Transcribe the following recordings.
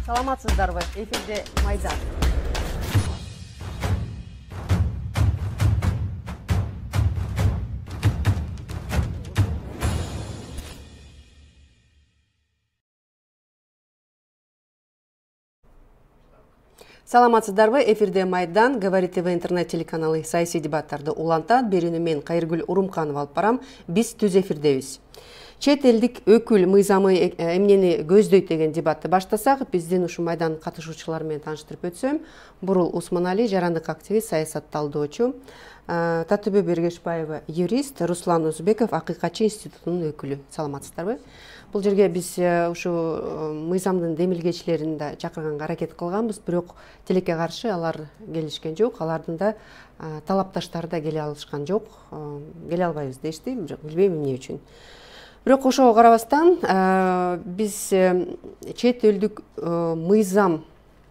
Саламатсыздарбы? Эфирде Майдан. Саламатсыздарбы? Эфирде Майдан, Говорит ТВ интернет телеканалы саясий дебаттарды улантат. Берүүнү мен Кайыргүл Урумканова алып барам. Биз түз эфирдебиз. Чет элдик өкүл мыйзамы эмнени көздөйт деген дебатты баштасак, биздин ушу Майдан катышуучулары менен тааныштырып өтсөм, Бурул Усманали, жарандык активист, саясат талдоочу, Татыбө Бергешбаева, юрист, Руслан Узбеков, Акыйкатчы институтунун өкүлү. Саламатсыздарбы? Бул жерге биз ушу мыйзамдын демилгечилерин да чакырганга аракет кылганбыз, бирок тилекке каршы алар келишкен жок. Алардын да талапташтары да келе алышкан жок. Келе албайбыз дешти, бирок билбейм эмне үчүн. Бирок ошого карабастан биз чет элдик мыйзам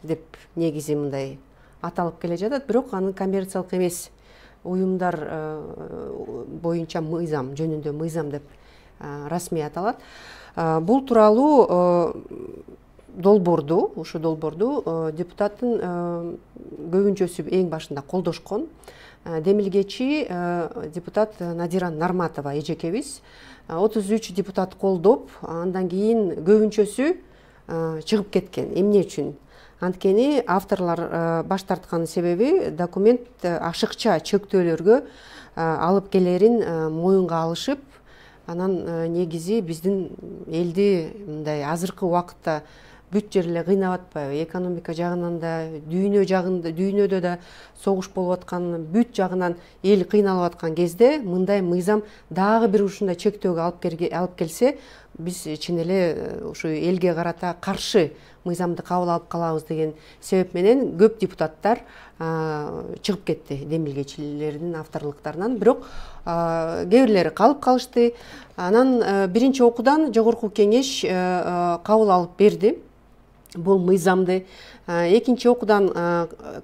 деп негизи мындай аталып келе жатат, бирок анын коммерциялык эмес уюмдар боюнча мыйзам, жөнүндө мыйзам деп расмий аталат. Бул тууралуу долбоорду, ушу долбоорду депутаттын көбүнчөсү эң башында колдошкон. Демилгечи депутат Надира Нарматова эжекебиз 33 депутат колдоп, андан кийин көбүнчөсү чыгып кеткен. Эмне үчүн? Анткени авторлор баш тарткан себеби документ ашыкча чөктөөлөргө алып келерин моюнга алышып, анан негизи биздин элди мындай азыркы убакытта бүт жер эле кыйнап атпайбы? Экономика жагынан да, дүйнөдө да согуш болуп аткан, бүт жагынан эл кыйналып аткан кезде мындай мыйзам дагы бир ушундай чектөөгө алып келсе, биз чын эле ушу элге карата каршы мыйзамды кабыл алып калабыз деген себеп менен көп депутаттар чыгып кетти демилгечилердин авторлуктарынан. Бирок кээ бирлери калып калышты. Анан биринчи окуудан Жогорку Кеңеш кабыл алып берди бул мыйзамды. Экинчи окуудан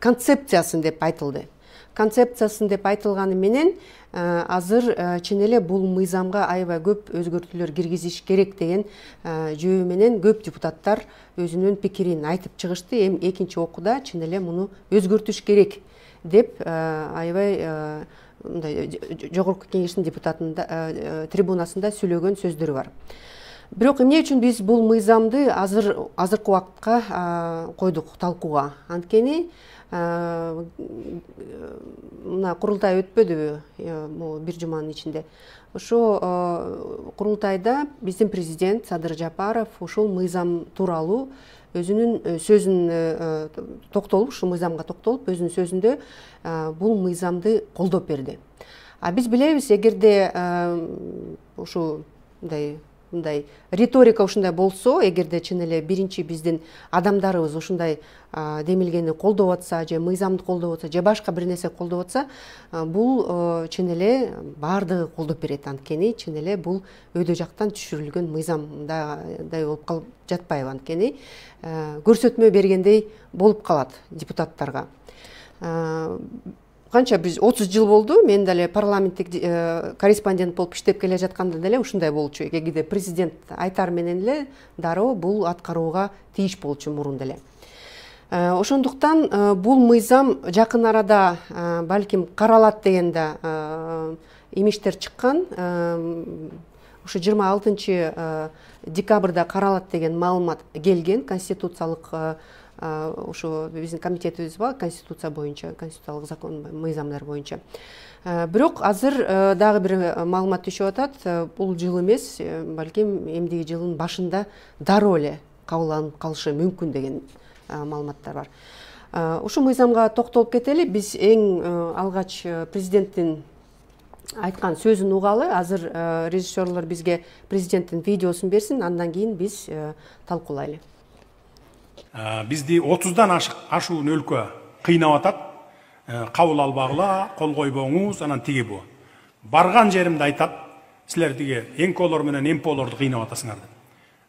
концепциясын деп айтылды. Концепциясын деп айтылганы менен азыр чын эле бул мыйзамга аябай көп өзгөртүүлөр киргизиш керек деген жөө менен көп депутаттар өзүнүн пикирин айтып чыгышты. Эми экинчи окууда чын эле муну өзгөртүш керек деп аябай Жогорку Кеңештин депутатынын трибунасында сүйлөгөн сөздөрү бар. Бирок эмне үчүн биз бул мыйзамды азыркы убакытка койдук талкууга? Анткени мына курултай өтпөдүбү бир жуманын ичинде. Ошо курултайда биздин президент Садыр Жапаров ушул мыйзам тууралуу өзүнүн сөзүн токтолуп, ушул мыйзамга токтолуп, өзүнүн сөзүндө бул мыйзамды колдоп берди. Биз билебиз, эгерде ушу мындай риторика ушундай болсо, эгерде чын эле биринчи биздин адамдарыбыз ушундай демилгени колдоп атса, же мыйзамды колдоп атса, же башка бир нерсе колдоп атса, бул чын эле баардыгы колдоп берет. Анткени чын эле бул өйдө жактан түшүрүлгөн мыйзамдай болуп калып жатпайбы? Анткени көрсөтмө бергендей болуп калат депутаттарга. Канча биз 30 жыл болду, мен деле парламенттик корреспондент болуп иштеп келе жатканда деле ушундай болчу. Эгерде президент айтар менен эле дароо бул аткарууга тийиш болчу мурун деле. Ошондуктан бул мыйзам жакын арада балким каралат деген да имиштер чыккан. Ушу 26 декабрда каралат деген маалымат келген. Конституциялык ушу биздин комитетибиз бар, конституция боюнча, конституциялык закон мыйзамдар боюнча. Бирок азыр дагы бир маалымат түшүп атат. Бул жыл эмес, балким эмдиги жылдын башында дароо эле кабылданып калышы мүмкүн деген маалыматтар бар. Ушу мыйзамга токтолуп кетели. Биз эң алгач президенттин айткан сөзүн угалы. Азыр режиссерлор бизге президенттин видеосун берсин, андан кийин биз талкуулайлы. Бизди 30дан ашуун өлкө кыйнап атат. Кабыл албагыла, кол койбоңуз, анан тиги бу. Барган жеримде айтат, силер тиги НКОлор менен МПОлорду кыйнап атасыңар деп.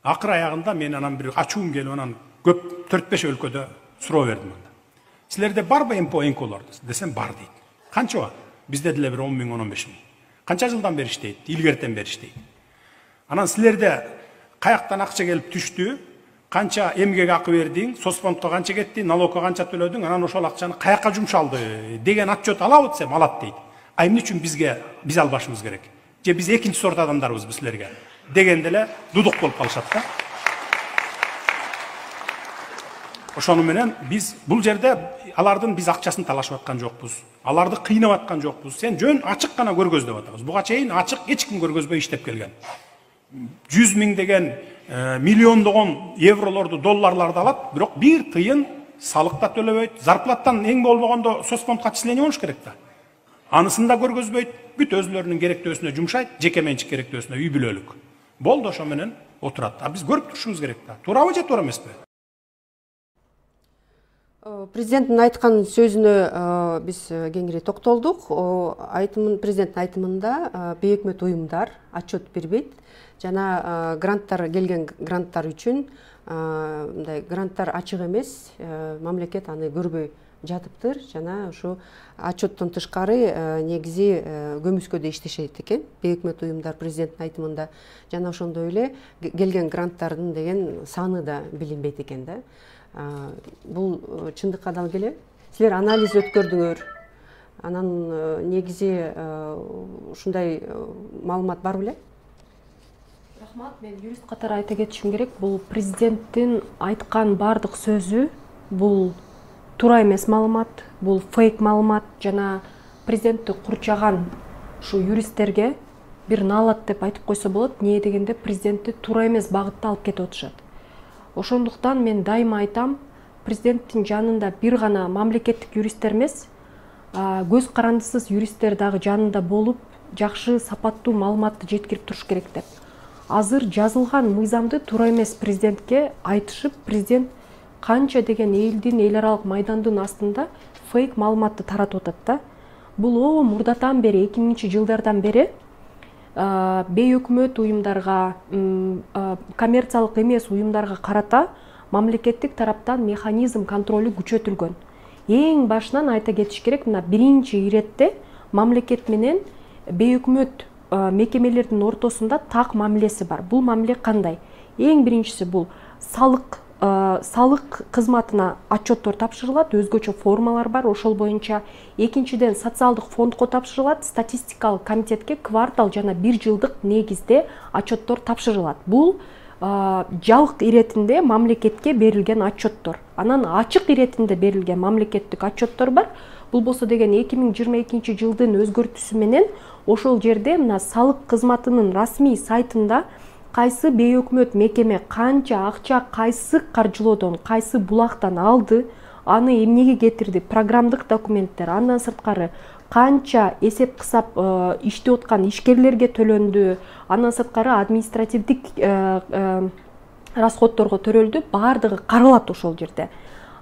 Акыр аягында мен анан бир ачуум келип, анан көп 4-5 өлкөдө суроо бердим анда. Силерде барбы МПО, НКОлор десем бар дейт. Канча бар? Бизде деле бир 10 000, 15 000. Канча жылдан бери иштейт? Илгертен бери иштейт. Анан силерде каяктан акча келип түштү? канча эмгек акы бердиң, соцфондко канча кетти, налогко канча төлөдүң, анан ошол акчаны каяка жумшалды деген отчет алабы десем, алат дейт. А эмне үчүн биз албашыбыз керек? Же биз экинчи сорт адамдарбызбы силерге? Дегенде эле дудук болуп калышат да. Ошону менен биз бул жерде алардын биз акчасын талашып аткан жокпуз. Аларды кыйнап аткан жокпуз. Сен жөн ачык гана көргөздөп атабыз. Буга чейин ачык эч ким көргөзбөй иштеп келген. 100 миң деген миллиондогон евролорду, долларларды алат, бирок бир тыйын салык да төлөбөйт. Зарплаттан эң болбогондо соцфондко отчисление болуш керек да. Анысын да көргөзбөйт, бүт өзүлөрүнүн керектөөсүнө жумшайт, жеке менчик керектөөсүнө үй бүлөлүк. Болду, ошо менен отурат. А биз көрүп турушубуз керек да. Туурабы же туура эмеспи? Президенттин айткан сөзүнө биз кеңири токтолдук. Президенттин айтымында бейөкмөт уюмдар отчет бербейт. Жана гранттар келген гранттар үчүн мындай гранттар ачык эмес, мамлекет аны көрбөй жатыптыр. Жана ушу отчеттон тышкары негизи көмүскөдө иштешет экен бейөкмөт уюмдар президенттин айтымында. Жана ошондой эле келген гранттардын деген саны да билинбейт экен да. Бул чындыкка дал келеби? Силер анализ өткөрдүңөр. Анан негизи ушундай маалымат бар беле? Рахмат, мен юрист катары айта кетишим керек. Бул президенттин айткан бардык сөзү бул туура эмес маалымат, бул фейк маалымат. Жана президентти курчаган ушу юристтерге бир налат деп айтып койсо болот. Эмне дегенде президентти туура эмес багытта алып кетип атышат. Ошондуктан мен дайыма айтам, президенттин жанында бир гана мамлекеттик юристтер эмес, көз карандысыз юристтер дагы жанында болуп, жакшы сапаттуу маалыматты жеткирип туруш керек деп. Азыр жазылган мыйзамды туура эмес президентке айтышып, президент канча деген эл аралык майдандын астында фейк маалыматты таратып атат да. Бул мурдатан бери, 2000-жылдардан бери бейөкмөт уюмдарга, коммерциялык эмес уюмдарга карата мамлекеттик тараптан механизм контролу күчөтүлгөн. Эң башынан айта кетиш керек, мына биринчи иретте мамлекет менен бейөкмөт мекемелердин ортосунда так мамилеси бар. Бул мамиле кандай? Эң биринчиси бул салык кызматына отчеттор тапшырылат, өзгөчө формалар бар, ошол боюнча. Экинчиден социалдык фондко тапшырылат, статистикалык комитетке квартал жана бир жылдык негизде отчеттор тапшырылат. Бул жалык иретинде мамлекетке берилген отчеттор. Анан ачык иретинде берилген мамлекеттик отчеттор бар. Бул болсо деген 2022 жылдын өзгөртүүсү менен ошол жерде мына салык кызматынын расмий сайтында кайсы бейөкмөт мекеме канча акча кайсы каржылоодон, кайсы булактан алды, аны эмнеге кетирди, программдык документтер, андан сырткары канча эсеп кысап иштеп аткан ишкерлерге төлөндү, андан сырткары административдик расходторго төрөлдү, баардыгы каралат ошол жерде.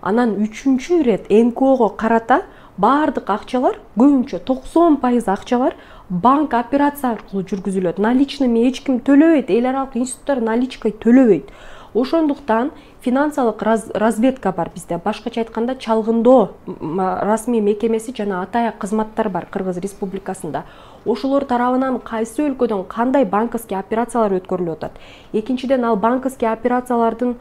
Анан үчүнчү ирет НКОго карата баардык акчалар, көбүнчө 90% акчалар банк операция аркылуу жүргүзүлөт. Наличными эч ким төлөбөйт, эл аралык институттар наличкой төлөбөйт. Ошондуктан финансылык разведка бар бизде. Башкача айтканда чалгындоо расмий мекемеси жана атаяк кызматтар бар Кыргыз Республикасында. Ошолор тарабынан кайсы өлкөдөн кандай банковский операциялар өткөрүлүп атат. Экинчиден ал банковский операциялардын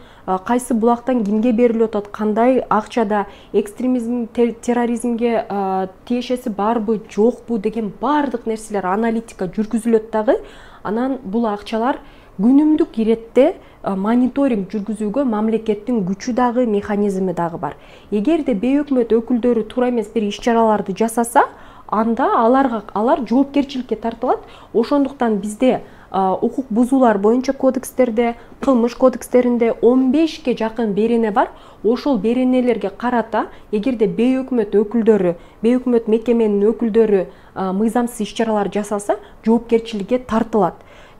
кайсы булактан кимге берилип атат, кандай акчада экстремизм, терроризмге тиешеси барбы, жокпу деген баардык нерселер аналитика жүргүзүлөт дагы. Анан бул акчалар күнүмдүк иретте мониторинг жүргүзүүгө мамлекеттин күчү дагы, механизми дагы бар. Эгерде бейөкмөт өкүлдөрү туура эмес бир иш-чараларды жасаса, анда алар жоопкерчиликке тартылат. Ошондуктан бизде укук бузуулар боюнча кодекстерде, кылмыш кодекстеринде 15ке жакын берене бар. Ошол беренелерге карата эгерде бейөкмөт өкүлдөрү, бейөкмөт мекеменин өкүлдөрү мыйзамсыз иш-чаралар жасаса, жоопкерчиликке тартылат.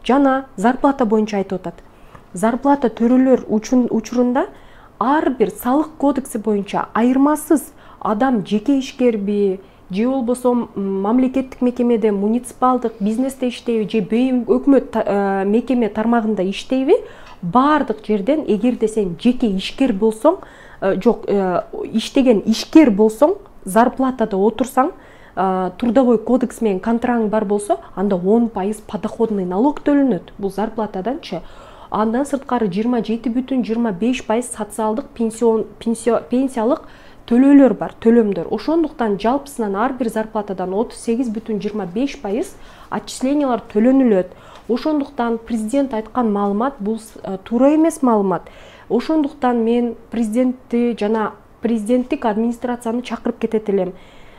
Жана зарплата боюнча айтып атат. Зарплата төрөлөр учурунда ар бир салык кодекси боюнча айырмасыз адам жеке ишкерби, же болбосо мамлекеттик мекемеде, муниципалдык бизнесте иштейби, же өкмөт мекеме тармагында иштейби, баардык жерден эгерде сен жеке ишкер болсоң, иштеген ишкер болсоң, зарплатада отурсаң, трудовой кодекс менен контрагың бар болсо, анда 10% подоходный налог төлөнөт. Бул зарплатаданчы. Андан сырткары 27,25% социалдык пенсиялык төлөөлөр бар, төлөмдөр. Ошондуктан жалпысынан ар бир зарплатадан 38,25% отчислениялар төлөнүлөт. Ошондуктан президент айткан маалымат бул туура эмес маалымат. Ошондуктан мен президентти жана президенттик администрацияны чакырып кетет элем.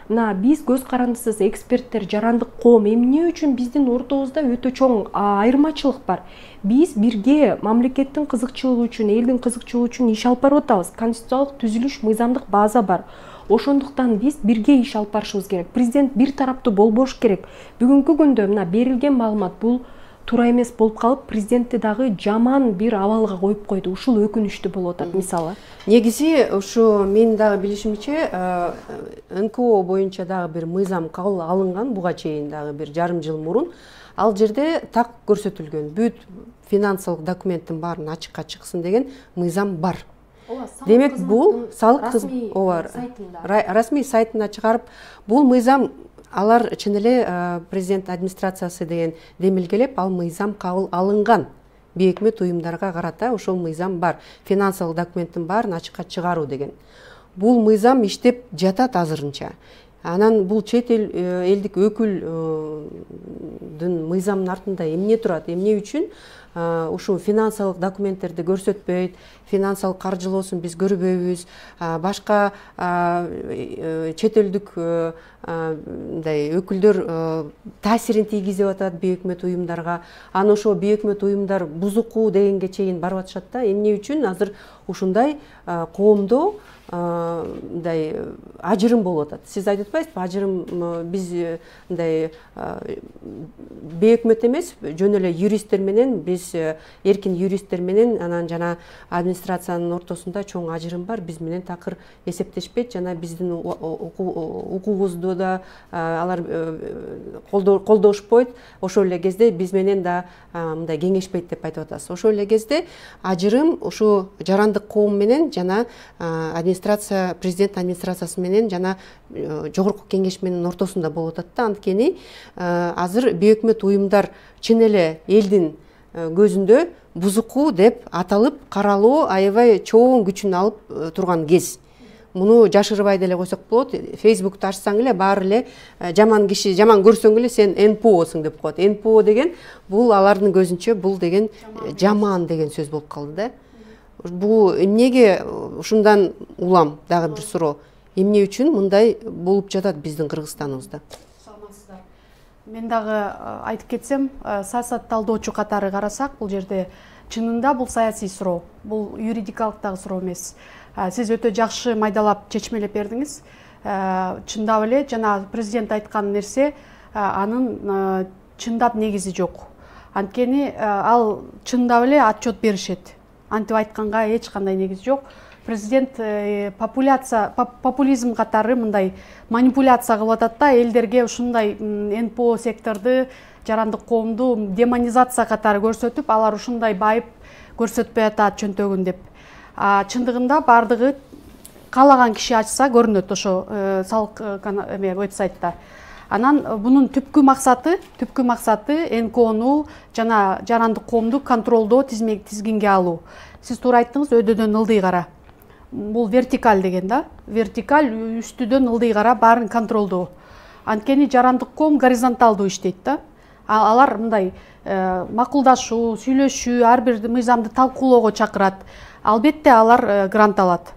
Мына биз көз карандысыз эксперттер, жарандык коом, эмне үчүн биздин ортобузда өтө чоң айырмачылык бар. Биз бирге мамлекеттин кызыкчылыгы үчүн, элдин кызыкчылыгы үчүн иш алып барып атабыз. Конституциялык түзүлүш, мыйзамдык база бар. Ошондуктан биз бирге иш алып барышыбыз керек. Президент бир тараптуу болбош керек. Бүгүнкү күндө мына берилген маалымат бул туура эмес болуп калып, президентти дагы жаман бир абалга коюп койду. Ушул өкүнүчтүү болуп атат мисалы. Негизи ушу мен дагы билишимче НКО боюнча дагы бир мыйзам кабыл алынган буга чейин дагы бир жарым жыл мурун. Ал жерде так көрсөтүлгөн бүт финансылык документтин баарын ачыкка чыксын деген мыйзам бар. Демек бул салык расмий сайтына чыгарып, бул мыйзам алар чын эле президент администрациясы деген демилгелеп, ал мыйзам кабыл алынган. Бейөкмөт уюмдарга карата ошол мыйзам бар. Финансылык документтин баарын ачыкка чыгаруу деген. Бул мыйзам иштеп жатат азырынча. Анан бул чет элдик өкүлдүн мыйзамдын артында эмне турат, эмне үчүн ушу финансылык документтерди көрсөтпөйт, финансылык каржылоосун биз көрбөйбүз, башка чет элдик мындай өкүлдөр таасирин тийгизип атат бейөкмөт уюмдарга. Аны ошо бейөкмөт уюмдар бузуку дегенге чейин барып атышат да. Эмне үчүн азыр ушундай коомдо мындай ажырым болуп атат. Сиз айтып атпайсызбы, ажырым биз мындай бейөкмөт эмес, жөн эле юристтер менен, биз эркин юристтер менен, анан жана администрациянын ортосунда чоң ажырым бар. Биз менен такыр эсептешпейт, жана биздин укугубузду да алар колдошпойт. Ошол эле кезде биз менен да мындай кеңешпейт деп айтып атасыз. Ошол эле кезде ажырым ушу жарандык коом менен жана президент администрациясы менен жана жогорку кеңеш менен ортосунда болуп атат да. Анткени азыр бейөкмөт уюмдар чын эле элдин көзүндө бузуку деп аталып, каралуу аябай чоң күчүн алып турган кез. Муну жашырбай деле койсок болот. Фейсбукту ачсаң эле баары эле жаман киши, жаман көрсөң эле сен НПОсуң деп коет. НПО деген бул алардын көзүнчө бул деген жаман деген сөз болуп калды да. Бул эмнеге ушундан улам дагы бир суроо. Эмне үчүн мындай болуп жатат биздин Кыргызстаныбызда? Саламатсыздар. Мен дагы айтып кетсем, саясат талдоочу катары карасак, бул жерде чынында бул саясий суроо, бул юридикалык дагы суроо эмес. Сиз өтө жакшы майдалап чечмелеп бердиңиз. Чындап эле жана президент айткан нерсе анын чындап негизи жок. Анткени ал чындап эле отчет беришет. Антип айтканга эч кандай негиз жок. Президент популизм катары мындай манипуляция кылып атат да, элдерге ушундай НПО секторду, жарандык коомду демонизация катары көрсөтүп, алар ушундай байып көрсөтпөй атат чөнтөгүн деп. Чындыгында бардыгы каалаган киши ачса көрүнөт ошо салык вебсайтта. Анан бунун түпкү максаты НКОну жана жарандык коомду контролдоо, тизгинге алуу. Сиз туура айттыңыз, өйдөдөн ылдый кара. Бул вертикаль деген да. Вертикаль үстүдөн ылдый кара баарын контролдоо. Анткени жарандык коом горизонталдуу иштейт да. Алар мындай макулдашуу, сүйлөшүү, ар бир мыйзамды талкуулоого чакырат. Албетте алар грант алат.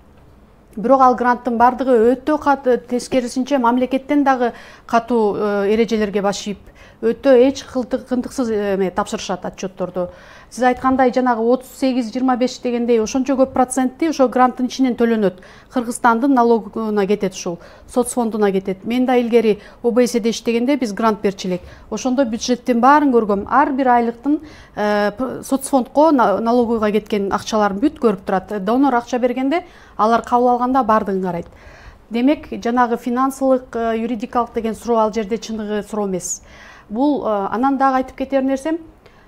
Бирок ал гранттын бардыгы өтө катуу, тескерисинче мамлекеттен дагы катуу эрежелерге баш ийип, өтө эч кынтыксыз тапшырышат отчетторду. Сиз айткандай жанагы 38-25 дегендей ошончо көп процентти ошо гранттын ичинен төлөнөт. Кыргызстандын налогуна кетет ушул, соцфондуна кетет. Мен да илгери ОБСД иштегенде биз грант берчү элек. Ошондо бюджеттин баарын көргөм. Ар бир айлыктын соцфондко, налогуга кеткен акчаларын бүт көрүп турат. Донор акча бергенде алар кабыл алганда бардыгын карайт. Демек, жанагы финансылык, юридикалык деген суроо ал жерде чындыгы суроо эмес. Бул анан дагы айтып кетер нерсем,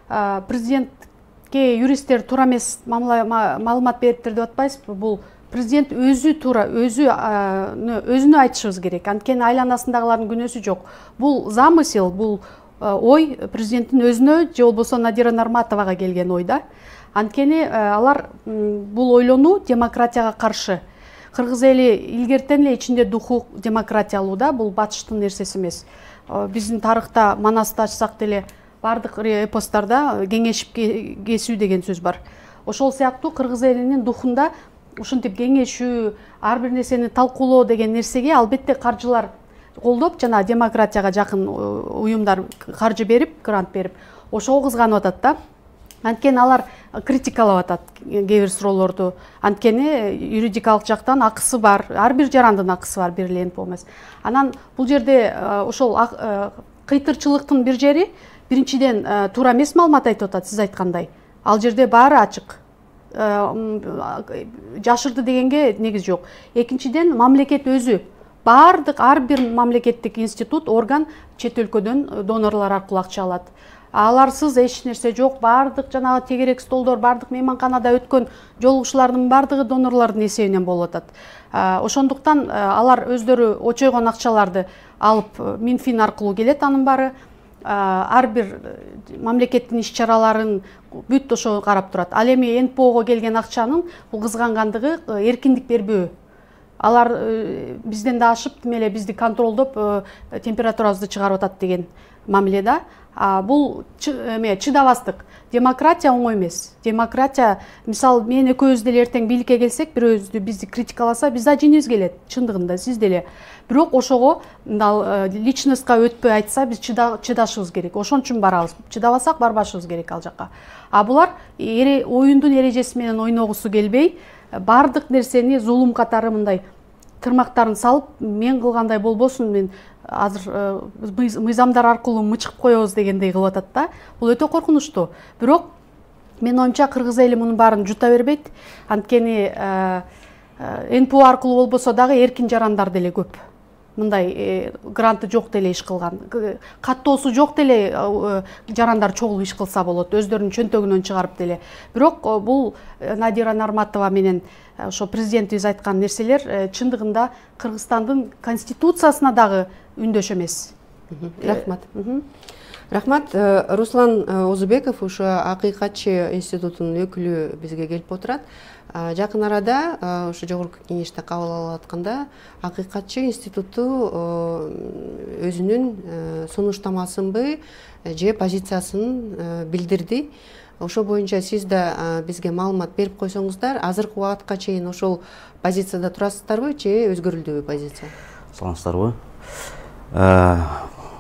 президентке юристтер туура эмес маалымат бериптир деп атпайсызбы? Бул президент өзү туура, өзүнө айтышыбыз керек. Анткени айланасындагылардын күнөөсү жок. Бул замысел, бул ой президенттин өзүнө же болбосо Надира Нарматовага келген ой да. Анткени алар бул ойлонуу демократияга каршы. Кыргыз эли илгертен эле ичинде духу демократиялуу да, бул батыштын нерсеси эмес. Биздин тарыхта Манасты ачсак деле бардык эпостарда кеңешип кесүү деген сөз бар. Ошол сыяктуу кыргыз элинин духунда ушинтип кеңешүү, ар бир нерсени талкуулоо деген нерсеге албетте каржылар колдоп, жана демократияга жакын уюмдар каржы берип, грант берип, ошого кызганып атат да. Анткени алар критикалап атат кээ бир суроолорду. Анткени юридикалык жактан акысы бар, ар бир жарандын акысы бар, бир эле НПО эмес. Анан бул жерде ошол кыйтырчылыктын бир жери, биринчиден туура эмес маалымат айтып атат, сиз айткандай. Ал жерде баары ачык. Жашырды дегенге негиз жок. Экинчиден мамлекет өзү бардык ар бир мамлекеттик институт, орган чет өлкөдөн донорлор аркылуу акча алат. Аларсыз эч нерсе жок, бардык жанагы тегерек столдор, бардык мейманканада өткөн жолугушуулардын бардыгы донорлордун эсебинен болуп атат. Ошондуктан алар өздөрү очойгон акчаларды алып Минфин аркылуу келет, анын баары ар бир мамлекеттин иш-чараларын бүт ошо карап турат. Ал эми НПОго келген акчанын бул кызгангандыгы эркиндик бербөө. Алар бизден да ашып, демеле бизди контролдоп, температурабызды чыгарып атат деген мамиледе. Бул чыдабастык. Демократия оңой эмес. Демократия, мисалы, мен экөөбүз деле эртең бийликке келсек, бирөөбүздү бизди критикаласа, биз да жеңибиз келет, чындыгында сиз деле. Бирок ошого личностка өтпөй айтса, биз чыдашыбыз керек. Ошон үчүн барабыз. Чыдабасак барбашыбыз керек ал жакка. Булар оюндун эрежеси менен ойногусу келбей, бардык нерсени зулум катары мындай тырмактарын салып, мен кылгандай болбосун, мен азыр мыйзамдар аркылуу мычкып коебуз дегендей кылып атат да. Бул өтө коркунучтуу. Бирок мен оюмча кыргыз эли мунун баарын жута бербейт. Анткени НПО аркылуу болбосо дагы эркин жарандар деле көп. Мындай гранты жок деле иш кылган, каттоосу жок деле жарандар чогулуп иш кылса болот, өздөрүнүн чөнтөгүнөн чыгарып деле. Бирок бул Надира Нарматова менен ошо президентибиз айткан нерселер чындыгында Кыргызстандын конституциясына дагы үндөш эмес. Рахмат. Рахмат. Руслан Озубеков ушу Акыйкатчы институтунун өкүлү бизге келип отурат. Жакын арада ушу жогорку кеңеште кабыл алып атканда Акыйкатчы институту өзүнүн сунуштамасынбы же позициясын билдирди. Ошо боюнча сиз да бизге маалымат берип койсоңуздар, азыркы убакытка чейин ошол позицияда турасыздарбы же өзгөрүлдүбү позиция? Саламатсыздарбы?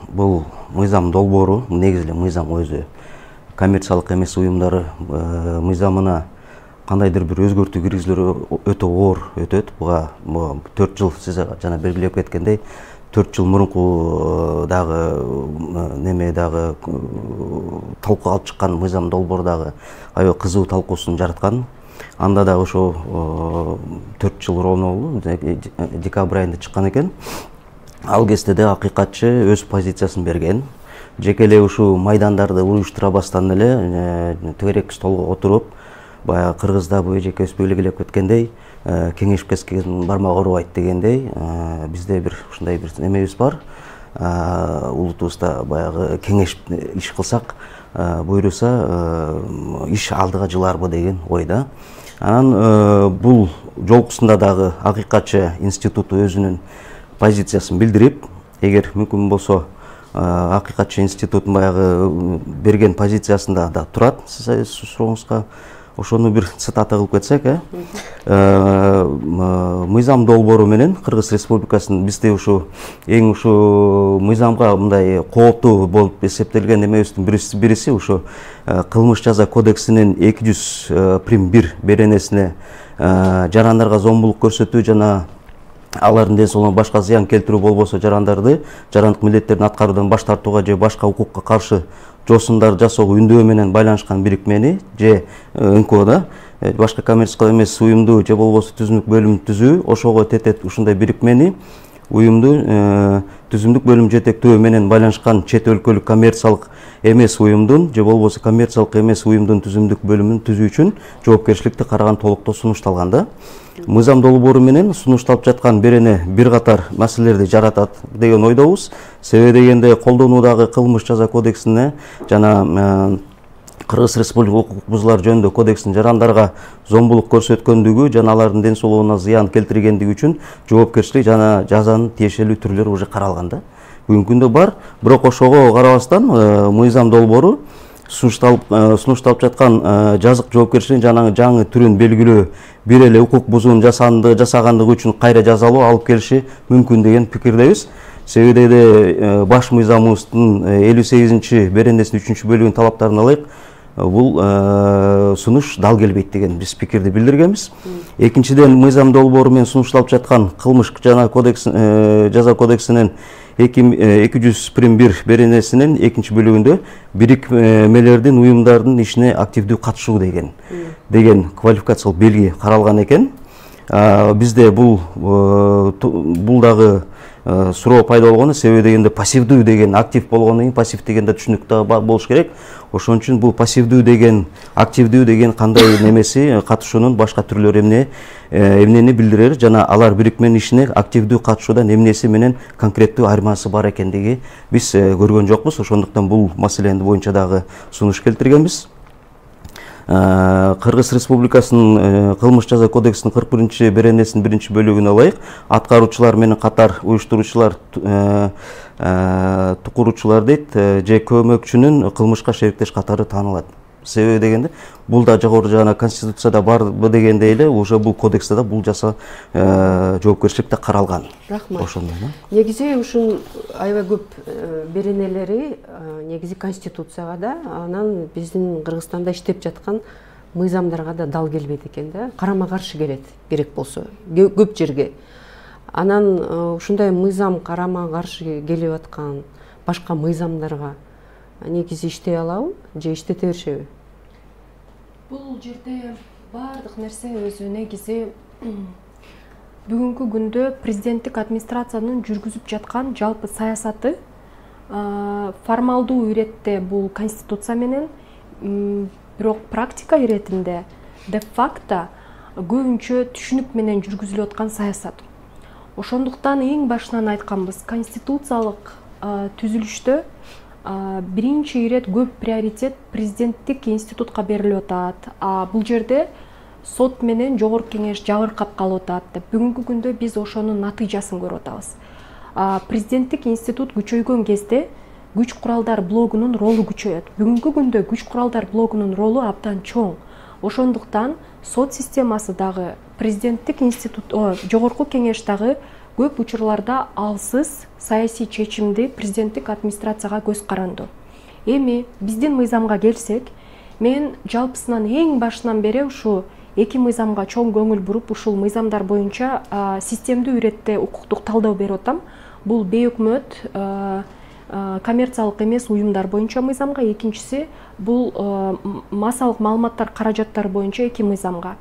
Бул мыйзам долбоору, негизи эле мыйзам өзү коммерциялык эмес уюмдары мыйзамына кандайдыр бир өзгөртүү киргизүүлөр өтө оор өтөт. Буга 4 жыл, сиз жана белгилеп кеткендей, 4 жыл мурунку дагы неме дагы талкууга алып чыккан мыйзам долбоор дагы аябай кызуу талкуусун жараткан. Анда дагы ошо 4 жыл ровно болду, декабрь айында чыккан экен. Ал кезде де Акыйкатчы өз позициясын берген. Жеке эле ушу майдандарды уюштура бастан эле тегерек столго отуруп, баягы Кыргызда эжекебиз белгилеп кеткендей, кеңешип кеткен бармак оорубайт дегендей, бизде бир ушундай бир эмебиз бар. Улутубузда баягы кеңешип иш кылсак, буйруса иш алдыга жыларбы деген ойда. Анан бул жолкусунда дагы Акыйкатчы институту өзүнүн позициясын билдирип, эгер мүмкүн болсо Акыйкатчы институтун баягы берген позициясында да турат, сиз сурооңузга ошону бир цитата кылып кетсек, мыйзам долбоору менен Кыргыз Республикасынын бизде ушу эң ушу мыйзамга мындай кооптуу болуп эсептелген эмебиздин бириси ушу кылмыш жаза кодексинин 200-1 беренесине жарандарга зомбулук көрсөтүү жана алардын ден соолугуна башка зыян келтирүү болбосо жарандарды жарандык милдеттерин аткаруудан баш тартууга же башка укукка каршы жосундар жасоого үндөө менен байланышкан бирикмени же НКОда башка коммерциялык эмес уюмду же болбосо түзүмдүк бөлүм түзүү, ошого тетет ушундай бирикмени уюмду түзүмдүк бөлүм жетектөө менен байланышкан чет өлкөлүк коммерциялык эмес уюмдун же болбосо коммерциялык эмес уюмдун түзүмдүк бөлүмүн түзүү үчүн жоопкерчиликти караган толуктоо сунушталган да. Мыйзам долбоору менен сунушталып жаткан берене бир катар маселелерди жаратат деген ойдобуз. Себеби дегенде колдонуудагы кылмыш жаза кодексине жана Кыргыз Республика укук бузуулар жөнүндө кодекстин жарандарга зомбулук көрсөткөндүгү жана алардын ден соолугуна зыян келтиргендиги үчүн жоопкерчилик жана жазанын тиешелүү түрлөрү уже каралган да. Бүгүнкү күндө бар, бирок ошого карабастан мыйзам долбоору сунушталып жаткан жазык жоопкерчилигин жана жаңы түрүн белгилөө бир эле укук бузуун жасагандыгы үчүн кайра жазалоо алып келиши мүмкүн деген пикирдебиз. Себеби де баш мыйзамыбыздын 58 беренесинин 3 бөлүгүнүн талаптарына ылайык бул сунуш дал келбейт деген биз пикирди билдиргенбиз. Экинчиден, мыйзам долбоору менен сунушталып жаткан кылмыш жана жаза кодексинин 201 беренесинин 2 бөлүгүндө бирикмелердин, уюмдардын ишине активдүү катышуу деген квалификациялык белги каралган экен. Бизде бул дагы суроо пайда болгону, себеби дегенде пассивдүү деген актив болгондон кийин пассив дегенде түшүнүк да болуш керек. Ошон үчүн бул пассивдүү деген, активдүү деген кандай немеси, катышуунун башка түрлөрү эмнени билдирер жана алар бирикменин ишине активдүү катышуудан эмнеси менен конкреттүү айырмасы бар экендиги биз көргөн жокпуз. Ошондуктан бул маселени боюнча дагы сунуш келтиргенбиз. Кыргыз Республикасынын кылмыш жаза кодексинин 41 беренесинин 1 бөлүгүнө ылайык аткаруучулар менен катар уюштуруучулар, тукуруучулар дейт, же көмөкчүнүн кылмышка шериктеш катары таанылат. Себеби дегенде бул да жогору жана конституцияда барбы дегенде эле уже бул кодексте да бул жаса жоопкерчилик да каралган. Рахмат. Ошондой. Негизи ушун аябай көп беренелери негизи конституцияга да, анан биздин Кыргызстанда иштеп жаткан мыйзамдарга да дал келбейт экен да. Карама каршы келет керек болсо көп жерге. Анан ушундай мыйзам карама каршы келип аткан башка мыйзамдарга негизи иштей алабы же иштете беришеби? Бул жерде баардык нерсе өзү негизи бүгүнкү күндө президенттик администрациянын жүргүзүп жаткан жалпы саясаты формалдуу иретте бул конституция менен, бирок практика иретинде де факто көбүнчө түшүнүк менен жүргүзүлүп аткан саясат. Ошондуктан эң башынан айтканбыз, конституциялык түзүлүштө биринчи ирет көп приоритет президенттик институтка берилип атат. Бул жерде сот менен жогорку кеңеш жабыркап калып атат деп. Бүгүнкү күндө биз ошонун натыйжасын көрүп атабыз. Президенттик институт күчөйгөн кезде күч куралдар блогунун ролу күчөйөт. Бүгүнкү күндө күч куралдар блогунун ролу абдан чоң. Ошондуктан сот системасы дагы, президенттик институт, жогорку кеңеш дагы көп учурларда алсыз саясий чечимди президенттик администрацияга көз каранды. Эми биздин мыйзамга келсек, мен жалпысынан эң башынан бери ушу эки мыйзамга чоң көңүл буруп, ушул мыйзамдар боюнча системдүү иретте укуктук талдоо берип атам. Бул бейөкмөт коммерциялык эмес уюмдар боюнча мыйзамга, экинчиси бул массалык маалыматтар каражаттары боюнча эки мыйзамга.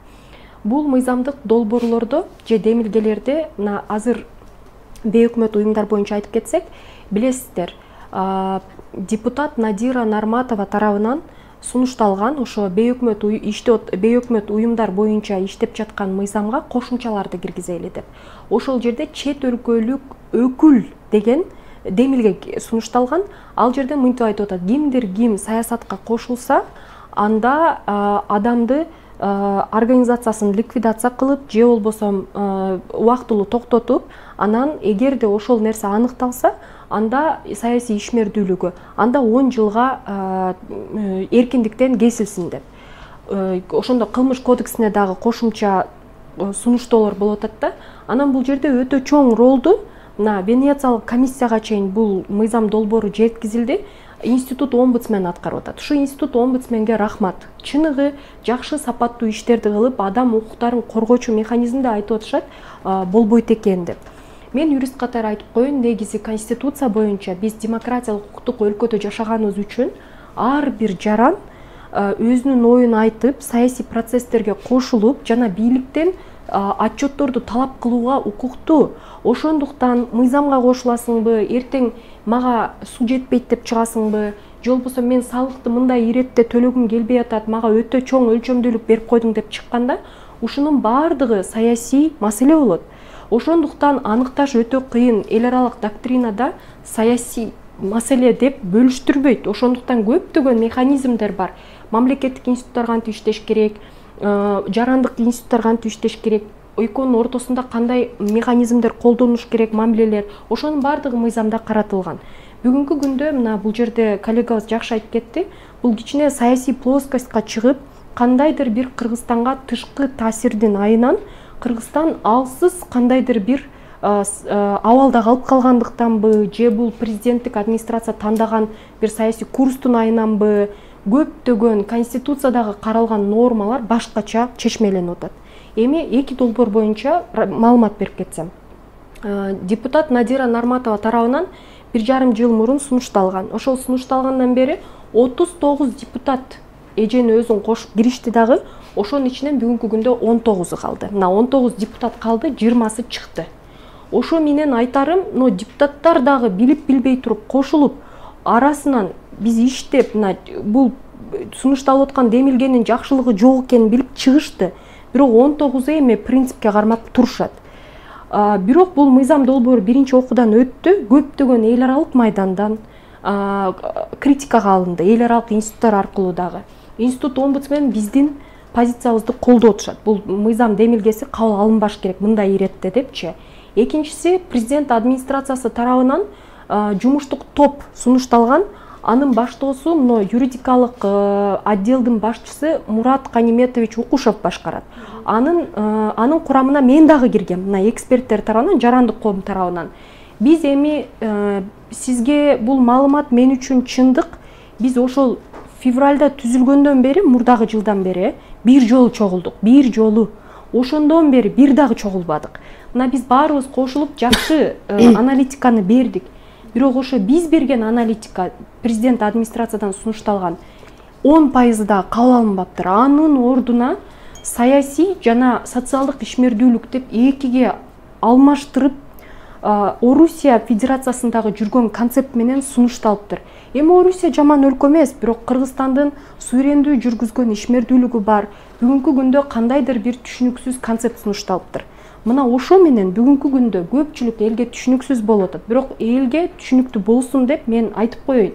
Бул мыйзамдык долбоорлордо же демилгелерде азыр бейөкмөт уюмдар боюнча айтып кетсек, билесиздер, депутат Надира Нарматова тарабынан сунушталган ошо бейөкмөт уюмдар боюнча иштеп жаткан мыйзамга кошумчаларды киргизели деп. Ошол жерде чет өлкөлүк өкүл деген демилге сунушталган. Ал жерде мынтип айтып атат: ким саясатка кошулса, анда адамды организациясын ликвидация кылып, же болбосо убактылуу токтотуп, анан эгерде ошол нерсе аныкталса, анда саясий ишмердүүлүгү, анда 10 жылга эркиндиктен кесилсин деп. Ошондо кылмыш кодексине дагы кошумча сунуштоолор болуп атат да. Анан бул жерде өтө чоң ролду Венециялык комиссияга чейин бул мыйзам долбоору жеткизилди. Институт омбудсмен аткарып атат. Ушу институт омбудсменге рахмат. Чыныгы жакшы сапаттуу иштерди кылып, адам укуктарын коргоочу механизмди айтып атышат, болбойт экен деп. Мен юрист катары айтып коеюн, негизи конституция боюнча биз демократиялык укуктук өлкөдө жашаганыбыз үчүн ар бир жаран өзүнүн оюн айтып, саясий процесстерге кошулуп, жана бийликтен отчетторду талап кылууга укуктуу. Ошондуктан мыйзамга кошуласыңбы, эртең мага суу жетпейт деп чыгасыңбы, же болбосо мен салыкты мындай иретте төлөгүм келбей атат, мага өтө чоң өлчөмдүүлүк берип койдуң деп чыкканда, ушунун баардыгы саясий маселе болот. Ошондуктан аныкташ өтө кыйын. Эл аралык доктринада саясий маселе деп бөлүштүрбөйт. Ошондуктан көптөгөн механизмдер бар. Мамлекеттик институттар кантип иштеш керек, жарандык институттар кантип иштеш керек, экөөнүн ортосунда кандай механизмдер колдонуш керек, мамилелер, ошонун баардыгы мыйзамда каратылган. Бүгүнкү күндө мына бул жерде коллегабыз жакшы айтып кетти. Бул кичине саясий плоскостька чыгып, кандайдыр бир Кыргызстанга тышкы таасирдин айынан Кыргызстан алсыз кандайдыр бир абалда калып калгандыктанбы, же бул президенттик администрация тандаган бир саясий курстун айынанбы, көптөгөн конституциядагы каралган нормалар башкача чечмеленип атат. Эми эки долбоор боюнча маалымат берип кетсем. Депутат Надира Нарматова тарабынан 1,5 жыл мурун сунушталган. Ошол сунушталгандан бери 39 депутат эжени өзүн кошуп киришти дагы, ошонун ичинен бүгүнкү күндө 19 калды. Мына 19 депутат калды, 20сы чыкты. Ошо менен айтарым, депутаттар дагы билип билбей туруп кошулуп, арасынан биз иштеп, мына бул сунушталып аткан демилгенин жакшылыгы жок экенин билип чыгышты. Бирок 19 эми принципке кармап турушат. Бирок бул мыйзам долбоору биринчи окуудан өттү, көптөгөн эл аралык майдандан критикага алынды, эл аралык институттар аркылуу дагы. Институт омбудсмен биздин позициябызды колдоп атышат. Бул мыйзам демилгеси кабыл алынбаш керек мындай иретте депчи. Экинчиси, президент администрациясы тарабынан жумуштук топ сунушталган. Анын баштоосу юридикалык отделдин башчысы Мурат Каниметович Укушев башкарат. Анын курамына мен дагы киргем, мына эксперттер тарабынан, жарандык коом тарабынан. Биз эми сизге бул маалымат мен үчүн чындык. Биз ошол февралда түзүлгөндөн бери, мурдагы жылдан бери бир жолу чогулдук, бир жолу. Ошондон бери бир дагы чогулбадык. Мына биз баарыбыз кошулуп жакшы аналитиканы бердик. Бирок ошо биз берген аналитика президент администрациядан сунушталган 10% да кабыл алынбаптыр. Анын ордуна саясий жана социалдык ишмердүүлүк деп экиге алмаштырып Орусия Федерациясындагы жүргөн концепт менен сунушталыптыр. Эми Орусия жаман өлкө эмес, бирок Кыргызстандын суверендүү жүргүзгөн ишмердүүлүгү бар. Бүгүнкү күндө кандайдыр бир түшүнүксүз концепт сунушталыптыр. Мына ошо менен бүгүнкү күндө көпчүлүк элге түшүнүксүз болуп атат. Бирок элге түшүнүктүү болсун деп мен айтып коеюн.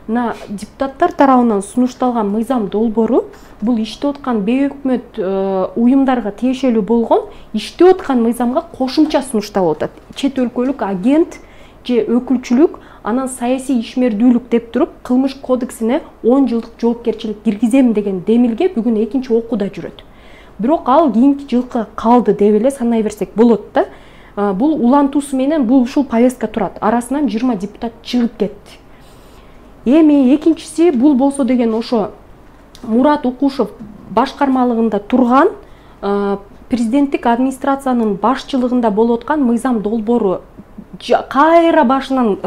Мына депутаттар тарабынан сунушталган мыйзам долбоору бул иштеп аткан бейөкмөт уюмдарга тиешелүү болгон иштеп аткан мыйзамга кошумча сунушталып атат. Чет өлкөлүк агент же өкүлчүлүк, анан саясий ишмердүүлүк деп туруп, кылмыш кодексине 10 жылдык жоопкерчилик киргизем деген демилге бүгүн экинчи окууда жүрөт. Бирок ал кийинки жылкы калды деп эле санай берсек болот да. Бул улантуусу менен бул ушул повестка турат. Арасынан 20 депутат чыгып кетти. Эми экинчиси бул болсо деген ошо Мурат Укушев башкармалыгында турган президенттик администрациянын башчылыгында болуп аткан мыйзам долбоору кайра башынан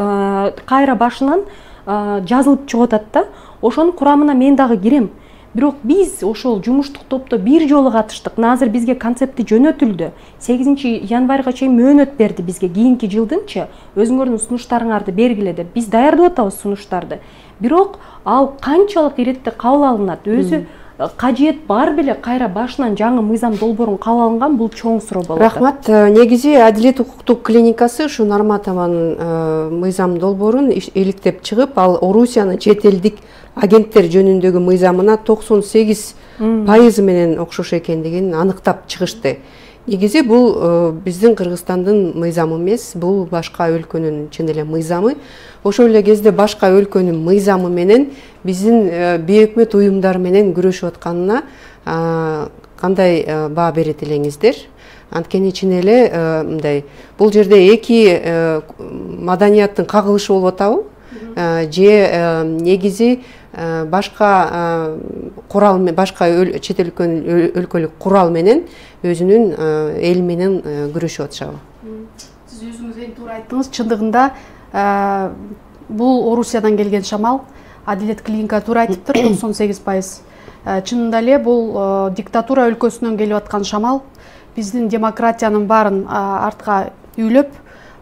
жазылып чыгып атат да. Ошонун курамына мен дагы кирем. Бирок биз ошол жумуштук топто бир жолу катыштык. Азыр бизге концепти жөнөтүлдү. 8 январга чейин мөөнөт берди бизге. Кийинки жылдынчы өзүңөрдүн сунуштарыңарды бергиле деп. Биз даярдап атабыз сунуштарды. Бирок ал канчалык иретте кабыл алынат, өзү кажет бар беле кайра башынан жаңы мыйзам долбоорун кабыл алынган, бул чоң суроо болот. Рахмат. Негизи Адилет укуктук клиникасы ушу Нарматованын мыйзам долбоорун иликтеп чыгып, ал Орусиянын чет элдик агенттер жөнүндөгү мыйзамына 98% менен окшош экендигин аныктап чыгышты. Негизи бул биздин Кыргызстандын мыйзамы эмес, бул башка өлкөнүн чын эле мыйзамы. Ошол эле кезде башка өлкөнүн мыйзамы менен биздин бейөкмөт уюмдар менен күрөшүп атканына кандай баа берет элеңиздер? Анткени чын эле мындай бул жерде эки маданияттын кагылышы болуп атабы? Же негизи башка курал, башка чет өлкөлүк курал менен өзүнүн эл менен күрөшүп атышабы? Сиз өзүңүз эң туура айттыңыз. Чындыгында бул Орусиядан келген шамал. Адилет клиника туура айтыптыр, 98%. Чынында эле бул диктатура өлкөсүнөн келип аткан шамал. Биздин демократиянын баарын артка үйлөп,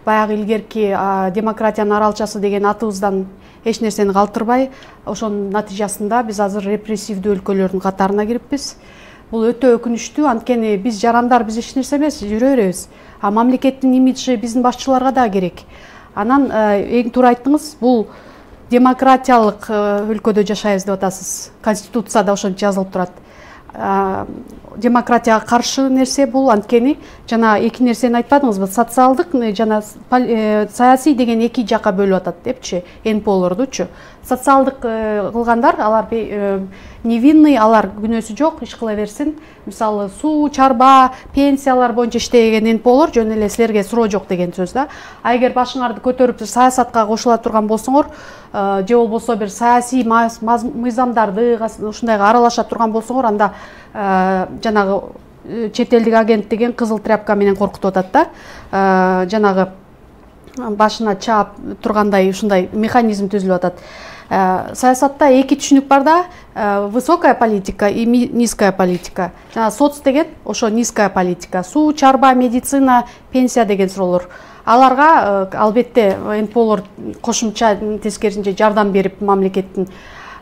баягы илгерки демократиянын аралчасы деген атыбыздан эч нерсени калтырбай, ошонун натыйжасында биз азыр репрессивдүү өлкөлөрдүн катарына кириппиз. Бул өтө өкүнүчтүү, анткени биз жарандар, биз эч нерсе эмес, жүрө беребиз. Мамлекеттин имиджи биздин башчыларга да керек. Анан эң туура айттыңыз, бул демократиялык өлкөдө жашайбыз деп атасыз. Конституцияда ошончо жазылып турат. Демократияга каршы нерсе бул, анткени жана эки нерсени айтпадыңызбы? Социалдык жана саясий деген эки жакка бөлүп атат депчи, НПОлордучу. Социалдык кылгандар, алар невинный, алар күнөөсү жок, иш кыла берсин. Мисалы, суу, чарба, пенсиялар боюнча иштеген НПОлор жөн эле силерге суроо жок деген сөз да. А эгер башыңарды көтөрүп саясатка кошула турган болсоңор, же болбосо бир саясий мыйзамдарды ушундайга аралаша турган болсоңор, анда жанагы чет элдик агент деген кызыл тряпка менен коркутуп атат да. Жанагы башына чаап тургандай ушундай механизм түзүлүп атат. Саясатта эки түшүнүк бар да, высокая политика и низкая политика. Жана соц деген ошо низкая политика. Суу, чарба, медицина, пенсия деген суроолор. Аларга албетте НПОлор кошумча тескерисинче жардам берип мамлекеттин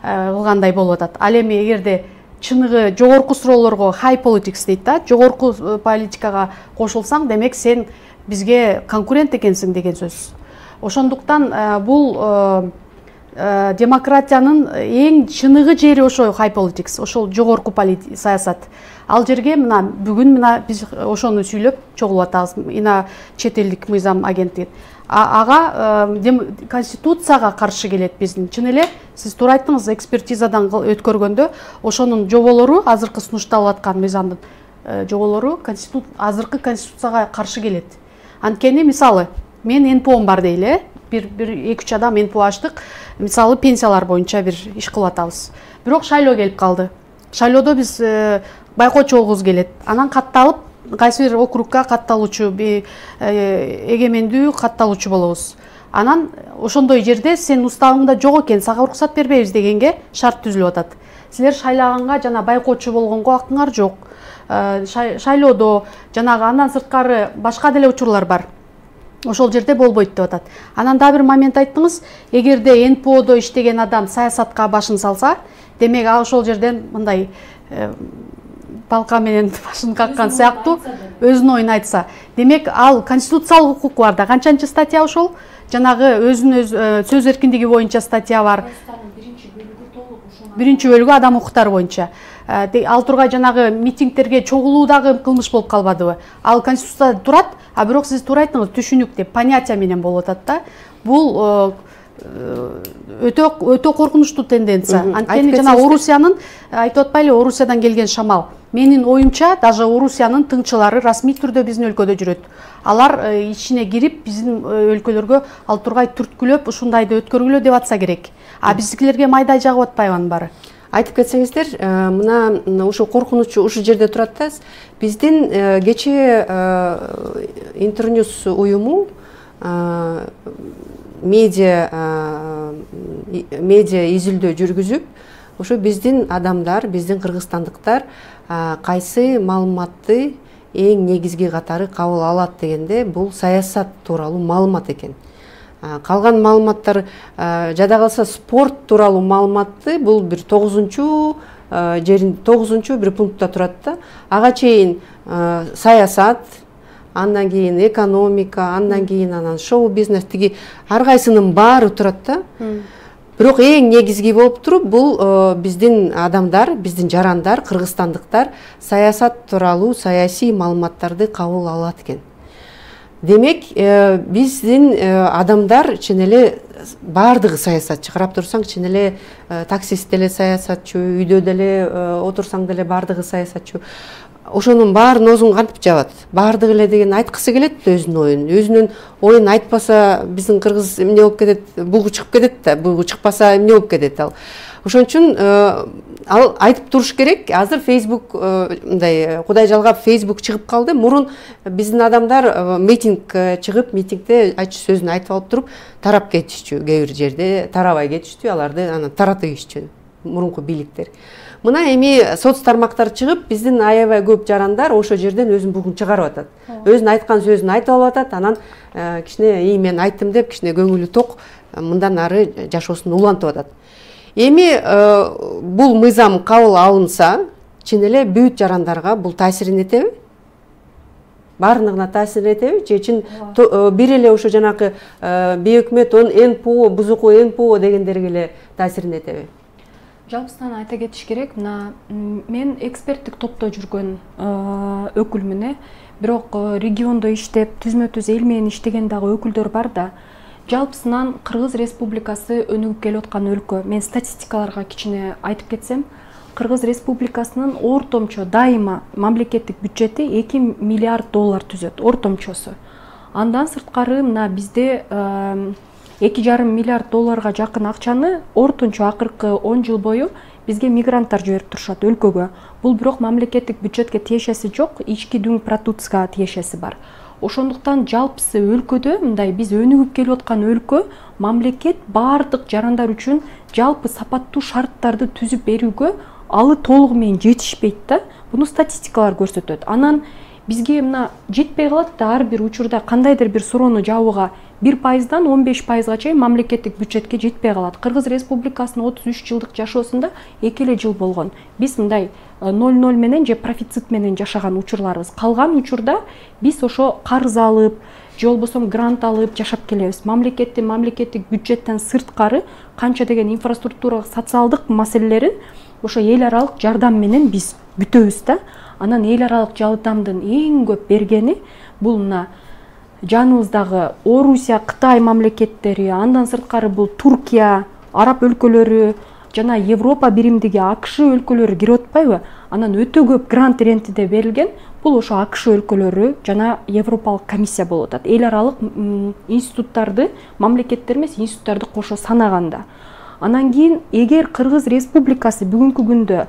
кылгандай болуп атат. Ал эми эгерде чыныгы жогорку суроолорго high politics дейт да, жогорку политикага кошулсаң, демек сен бизге конкурент экенсиң деген сөз. Ошондуктан бул демократиянын эң чыныгы жери ошо high politics, ошол жогорку саясат. Ал жерге мына бүгүн биз ошону сүйлөп чогулуп атабыз. Ина чет элдик мыйзам агенттиги. Ага конституцияга каршы келет биздин. Чын эле сиз туура айттыңыз, экспертизадан өткөргөндө ошонун жоболору, азыркы сунушталып аткан мыйзамдын жоболору азыркы конституцияга каршы келет. Анткени мисалы, мен НПОм бар дейли, бир 2-3 адам НПО ачтык. Мисалы, пенсиялар боюнча бир иш кылып атабыз. Бирок шайлоо келип калды. Шайлоодо биз байкоо чогугубуз келет. Анан катталып, кайсы бир округга катталуучу, эгемендүү катталуучу болобуз. Анан ошондой жерде сен уставыңда жок экен, сага уруксат бербейбиз дегенге шарт түзүлүп атат. Силер шайлаганга жана байкоочу болгонго акыңар жок. Шайлоодо жанагы андан сырткары башка деле учурлар бар. Ошол жерде болбойт деп атат. Анан да бир момент айттыңыз, эгерде НПОдо иштеген адам саясатка башын салса, демек ал ошол жерден мындай палка менен башын каккан сыяктуу өзүнүн оюн айтса, демек ал конституциялык укук бар да. Канчанчы статья ошол? Жанагы өзүнүн сөз эркиндиги боюнча статья бар. Биринчи бөлүгү адам укуктары боюнча. Ал тургай жанагы митингтерге чогулуудагы кылмыш болуп калбадыбы? Ал конституцияда турат, а бирок сиз туура айттыңыз, түшүнүк деп понятие менен болуп атат да. Бул өтө коркунучтуу тенденция. Анткени жана Орусиянын, айтып атпайлы, Орусиядан келген шамал. Менин оюмча, даже Орусиянын тыңчылары расмий түрдө биздин өлкөдө жүрөт. Алар ичине кирип, биздин өлкөлөргө ал тургай түрткүлөп, ушундайды өткөргүлө деп атса керек. А биздикилерге майдай жагып атпайбы анын баары? Айтып кетсеңиздер, мына ушу коркунучу ушу жерде турат да. Биздин кечээ Интерньюс уюму медиа изилдөө жүргүзүп, ошо биздин адамдар, биздин кыргызстандыктар кайсы маалыматты эң негизги катары кабыл алат дегенде, бул саясат тууралуу маалымат экен. Калган маалыматтар, жада калса спорт тууралуу маалыматты бул бир 9-чу бир пунктта турат да. Ага чейин саясат, андан кийин экономика, андан кийин анан шоу бизнес, тиги ар кайсынын баары турат да. Бирок эң негизги болуп туруп, бул биздин адамдар, биздин жарандар, кыргызстандыктар саясат тууралуу саясий маалыматтарды кабыл алат экен. Демек, биздин адамдар чын эле баардыгы саясатчы. Карап турсаң, чын эле таксист деле саясатчы, үйдө деле отурсаң деле баардыгы саясатчы. Ошонун баарын оозун кантип жабат? Баардыгы эле деген айткысы келет өзүнүн оюн. Өзүнүн оюн айтпаса, биздин кыргыз эмне болуп кетет? Буйгу чыгып кетет да, буйгу чыкпаса эмне болуп кетет ал? Ошон үчүн ал айтып туруш керек. Азыр Facebook мындай Кудай жалгап Facebook чыгып калды. Мурун биздин адамдар митинг чыгып, митингде айтчу сөзүн айтып алып туруп, тарап кетишчү, кээ бир жерде тарабай кетишчү, аларды анан таратып ийишчү мурунку бийликтер. Мына эми соц тармактар чыгып, биздин аябай көп жарандар ошо жерден өзүнүн бугун чыгарып атат. Өзүнүн айткан сөзүн айтып алып атат, анан кичине мен айттым деп кичине көңүлү ток мындан ары жашоосун улантып атат. Эми бул мыйзам кабыл алынса, чын эле бүт жарандарга бул таасирин этеби? баарынына таасир этеби же чын бир эле ошо жанакы бейөкмөт НПО бузуку НПО дегендерге эле таасирин этеби? Жалпысынан айта кетиш керек, мына мен эксперттик топто жүргөн өкүлмүн, бирок региондо иштеп, түзмө-түз эл менен иштеген дагы өкүлдөр бар да. Жалпысынан Кыргыз Республикасы өнүгүп келип аткан өлкө. Мен статистикаларга кичине айтып кетсем, Кыргыз Республикасынын ортомчо дайыма мамлекеттик бюджети 2 миллиард доллар түзөт, ортомчосу. Андан сырткары мына бизде 2,5 миллиард долларга жакын акчаны ортончо акыркы 10 жыл бою бизге мигранттар жиберип турушат өлкөгө. Бул бирок мамлекеттик бюджетке тиешеси жок, ички дүң продукцияга тиешеси бар. Ошондуктан жалпысы өлкөдө мындай биз өнүгүп келип аткан өлкө, мамлекет баардык жарандар үчүн жалпы сапаттуу шарттарды түзүп берүүгө алы толугу менен жетишпейт да. Буну статистикалар көрсөтөт. Анан бизге мына жетпей калат да, ар бир учурда кандайдыр бир суроону жабууга 1%дан 15%га чейин мамлекеттик бюджетке жетпей калат. Кыргыз Республикасынын 33 жылдык жашоосунда 2 эле жыл болгон. Биз мындай 0,0 менен же профицит менен жашаган учурларыбыз. Калган учурда биз ошо карыз алып, же болбосо грант алып жашап келебиз. Мамлекеттик бюджеттен сырткары канча деген инфраструктура, социалдык маселелерин ошо эл аралык жардам менен биз бүтөбүз да. Анан эл аралык жардамдын эң көп бергени бул мына жаныбыздагы Орусия, Кытай мамлекеттери, андан сырткары бул Туркия, араб өлкөлөрү, жана Европа биримдиги АКШ өлкөлөрү кирип атпайбы? Анан өтө көп грант рентиде берилген. Бул ошо АКШ өлкөлөрү жана Европалык комиссия болуп атат. Эл аралык институттарды, мамлекеттер эмес, институттарды кошо санаганда. Анан кийин эгер Кыргыз Республикасы бүгүнкү күндө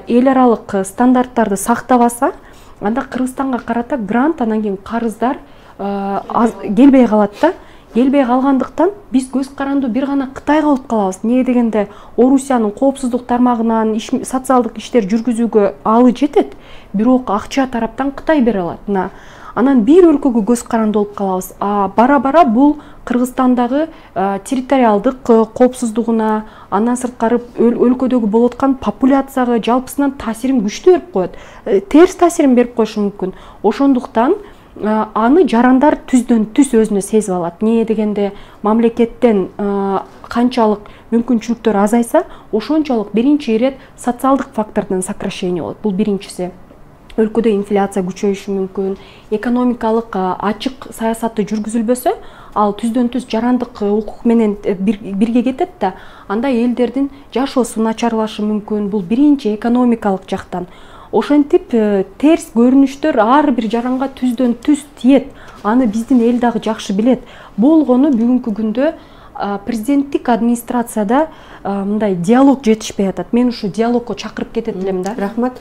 эл аралык стандарттарды сактабаса, анда Кыргызстанга карата грант, анан кийин карыздар келбей калат да. Келбей калгандыктан биз көз каранды бир гана Кытайга болуп калабыз. Эмне дегенде Орусиянын коопсуздук тармагынан социалдык иштер жүргүзүүгө алы жетет, бирок акча тараптан Кытай бере алат. Анан бир өлкөгө көз каранды болуп калабыз. Бара-бара бул Кыргызстандагы территориалдык коопсуздугуна, андан сырткары өлкөдөгү болуп аткан популяцияга жалпысынан таасирин күчтүү берип коет. Терс таасирин берип коюшу мүмкүн. Ошондуктан аны жарандар түздөн түз өзүнө сезип алат. Эмне дегенде мамлекеттен канчалык мүмкүнчүлүктөр азайса, ошончолук биринчи ирет социалдык фактордон сокращение болот. Бул биринчиси. Өлкөдө инфляция күчөйүшү мүмкүн, экономикалык ачык саясатты жүргүзүлбөсө, ал түздөн түз жарандык укук менен бирге кетет да, анда элдердин жашоосу начарлашы мүмкүн. Бул биринчи экономикалык жактан. Ошентип терс көрүнүштөр ар бир жаранга түздөн түз тиет. Аны биздин эл дагы жакшы билет. Болгону бүгүнкү күндө президенттик администрацияда мындай диалог жетишпей атат. Мен ушу диалогко чакырып кетет элем да. Рахмат.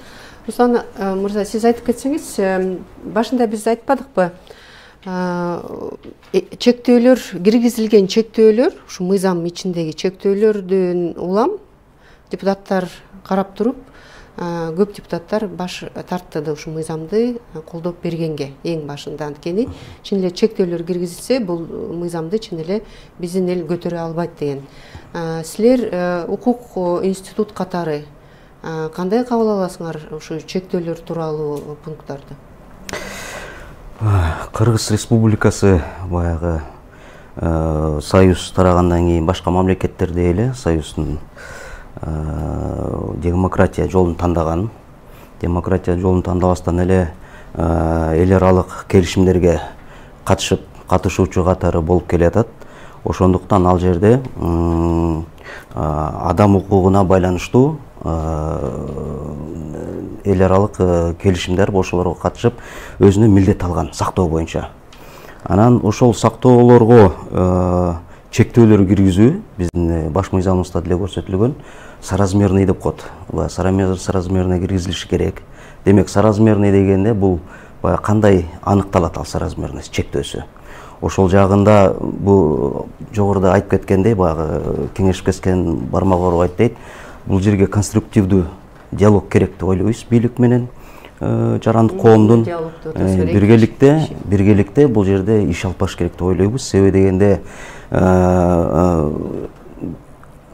Руслан мырза, сиз айтып кетсеңиз, башында биз айтпадыкпы? Чектөөлөр, киргизилген чектөөлөр, ушу мыйзам ичиндеги чектөөлөрдөн улам депутаттар карап туруп, көп депутаттар баш тарттырды ушу мыйзамды колдоп бергенге эң башында. Анткени чын эле чектөөлөр киргизилсе, бул мыйзамды чын эле биздин эл көтөрө албайт деген. Силер укук институт катары кандай кабыл аласыңар ушу чектөөлөр тууралуу пункттарды? Кыргыз Республикасы баягы союз тарагандан кийин башка мамлекеттерде эле союздун демократия жолун тандаган. Демократия жолун тандабастан эле эл аралык келишимдерге катышуучу катары болуп келатат. Ошондуктан ал жерде адам укугуна байланыштуу эл аралык келишимдер ошолорго катышып өзүнө милдет алган сактоо боюнча. Анан ошол сактоолорго чектөөлөр киргизүү биздин баш мыйзамыбызда деле көрсөтүлгөн, соразмерный деп коет. Соразмерный киргизилиши керек. Демек, соразмерный дегенде бул кандай аныкталат ал соразмерность чектөөсү. Ошол жагында бул жогоруда айтып кеткендей, баягы кеңешип кеткен бармак оруп айтты. Бул жерге конструктивдүү диалог керек деп ойлойбуз бийлик менен жарандык коомдун биргеликте бул жерде иш алып барыш керек деп ойлойбуз. Себеби дегенде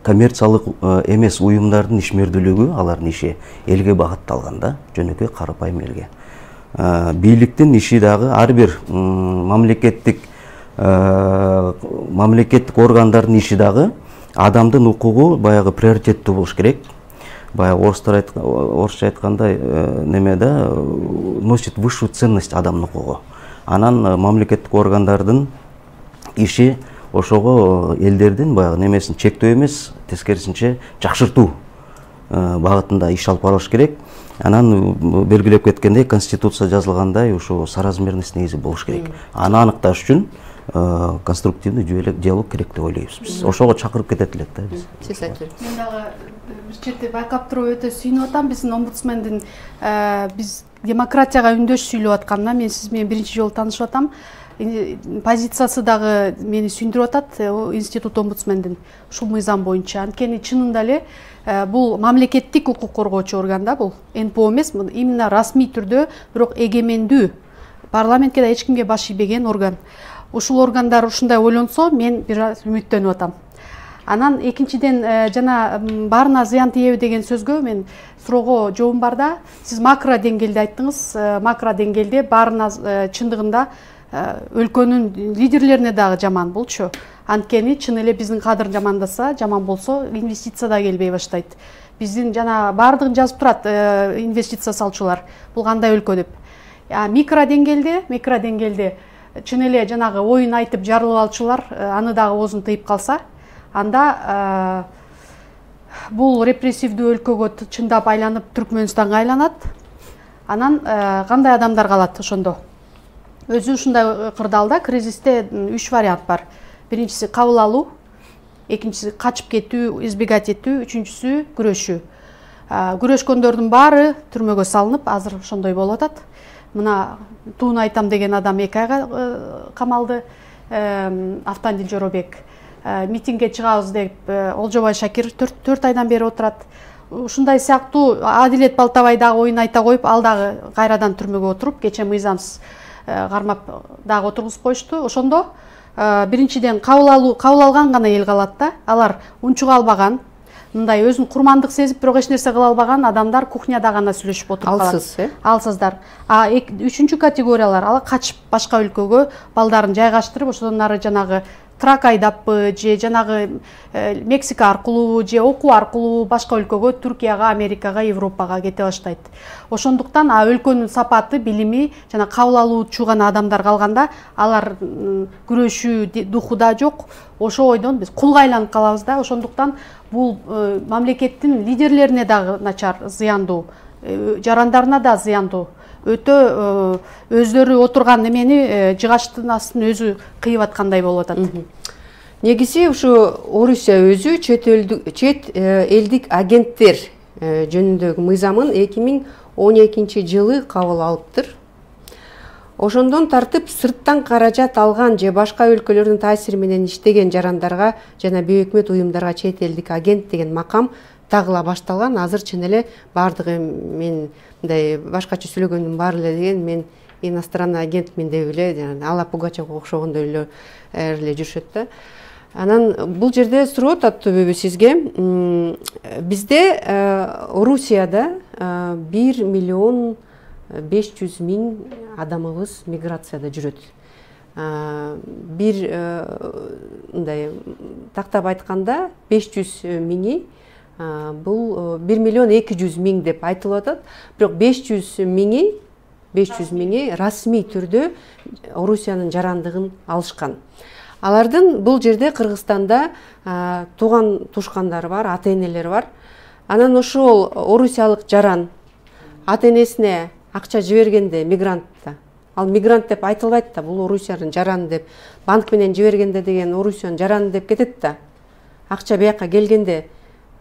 коммерциялык эмес уюмдардын ишмердүүлүгү, алардын иши элге багытталган да, жөнөкөй карапайым элге. бийликтин иши дагы ар бир мамлекеттик органдардын иши дагы адамдын укугу баягы приоритеттүү болуш керек. Баягы орусча айткандай неме да носит высшую ценность адамдын укугу. Анан мамлекеттик органдардын иши ошого элдердин баягы немесин чектөө эмес, тескерисинче жакшыртуу багытында иш алып барыш керек. Анан белгилеп кеткендей, конституция жазылгандай ушу соразмерность негизи болуш керек. Аны аныкташ үчүн конструктивдүү жүйөлүк диалог керек деп ойлойбуз биз. Ошого чакырып кетет элек да биз. Мен дагы бир чети байкап туруп өтө сүйүнүп атам биздин омбудсмендин биз демократияга үндөш сүйлөп атканына. Мен сиз менен биринчи жолу таанышып атам. Позициясы дагы мени сүйүндүрүп атат, институт омбудсмендин ушул мыйзам боюнча. Анткени чынында эле бул мамлекеттик укук коргоочу орган да, бул НПО эмес, именно расмий түрдө, бирок эгемендүү, парламентке да эч кимге баш ийбеген орган. Ушул органдар ушундай ойлонсо, мен бир аз үмүттөнүп атам. Анан экинчиден жана баарына зыян тийеби деген сөзгө мен суроого жообум бар да. Сиз макро деңгээлде айттыңыз. Макро деңгээлде баарына чындыгында өлкөнүн лидерлерине дагы жаман болчу. Анткени чын эле биздин кадыр жамандаса, жаман болсо инвестиция да келбей баштайт. Биздин жана баардыгын жазып турат инвестиция салчулар. Бул кандай өлкө деп. Микро деңгээлде чын эле жанагы оюн айтып жарылып алчулар аны дагы оозун тыйып калса, анда бул репрессивдүү өлкөгө чындап айланып Түркмөнстанга айланат. Анан кандай адамдар калат ошондо? Өзү ушундай кырдаалда кризисте 3 вариант бар. Биринчиси кабыл алуу, экинчиси качып кетүү, избегать этүү, үчүнчүсү күрөшүү. Күрөшкөндөрдүн баары түрмөгө салынып, азыр ошондой болуп атат. Мына тууну айтам деген адам 2 айга камалды. Автандил Жоробек митингге чыгабыз деп Олжобай Шакир 4 айдан бери отурат. Ушундай сыяктуу Адилет Балтабай дагы оюн айта коюп, ал дагы кайрадан түрмөгө отуруп, кече мыйзамсыз кармап дагы отургузуп коюшту. Ошондо биринчиден кабыл алган гана эл калат да. Алар унчуга албаган, мындай өзүн курмандык сезип, бирок эч нерсе кыла албаган адамдар кухняда гана сүйлөшүп отуруп калат. Алсыздар. Үчүнчү категориялар алар качып башка өлкөгө балдарын жайгаштырып, ошондон ары жанагы трак айдаппы же жанагы Мексика аркылуу же окуу аркылуу башка өлкөгө, Түркияга, Америкага, Европага кете баштайт. Ошондуктан өлкөнүн сапаты, билими жана кабыл алуучу гана адамдар калганда, алар күрөшүү духу да жок. Ошо ойдон биз кулга айланып калабыз да. Ошондуктан бул мамлекеттин лидерлерине дагы начар, зыяндуу, жарандарына да зыяндуу. Өтө өздөрү отурган немени жыгачтын астын өзү кыйып аткандай болуп атат. Негизи ушу Орусия өзү чет элдик агенттер жөнүндөгү мыйзамын 2012 жылы кабыл алыптыр. Ошондон тартып сырттан каражат алган же башка өлкөлөрдүн таасири менен иштеген жарандарга жана бейөкмөт уюмдарга чет элдик агент деген макам тагыла башталган. Азыр чын эле баардыгы мен мындай башкача сүйлөгөндүн баары эле деген мен иностранный агентмин деп эле Алла Пугачевга окшогондой эле жүрүшөт да. Анан бул жерде суроо атат төбөбү сизге. Бизде Орусияда 1 миллион 500 миң адамыбыз миграцияда жүрөт. Бир мындай тактап айтканда 500 миңи бул 1 миллион 200 миң деп айтылып атат. Бирок 500 миңи расмий түрдө Орусиянын жарандыгын алышкан. Алардын бул жерде Кыргызстанда тууган тушкандары бар, ата-энелери бар. Анан ошол орусиялык жаран ата-энесине акча жибергенде мигрантта, ал мигрант деп айтылбайт да, бул Орусиянын жараны деп, банк менен жибергенде деген Орусиянын жараны деп кетет да. Акча бияка келгенде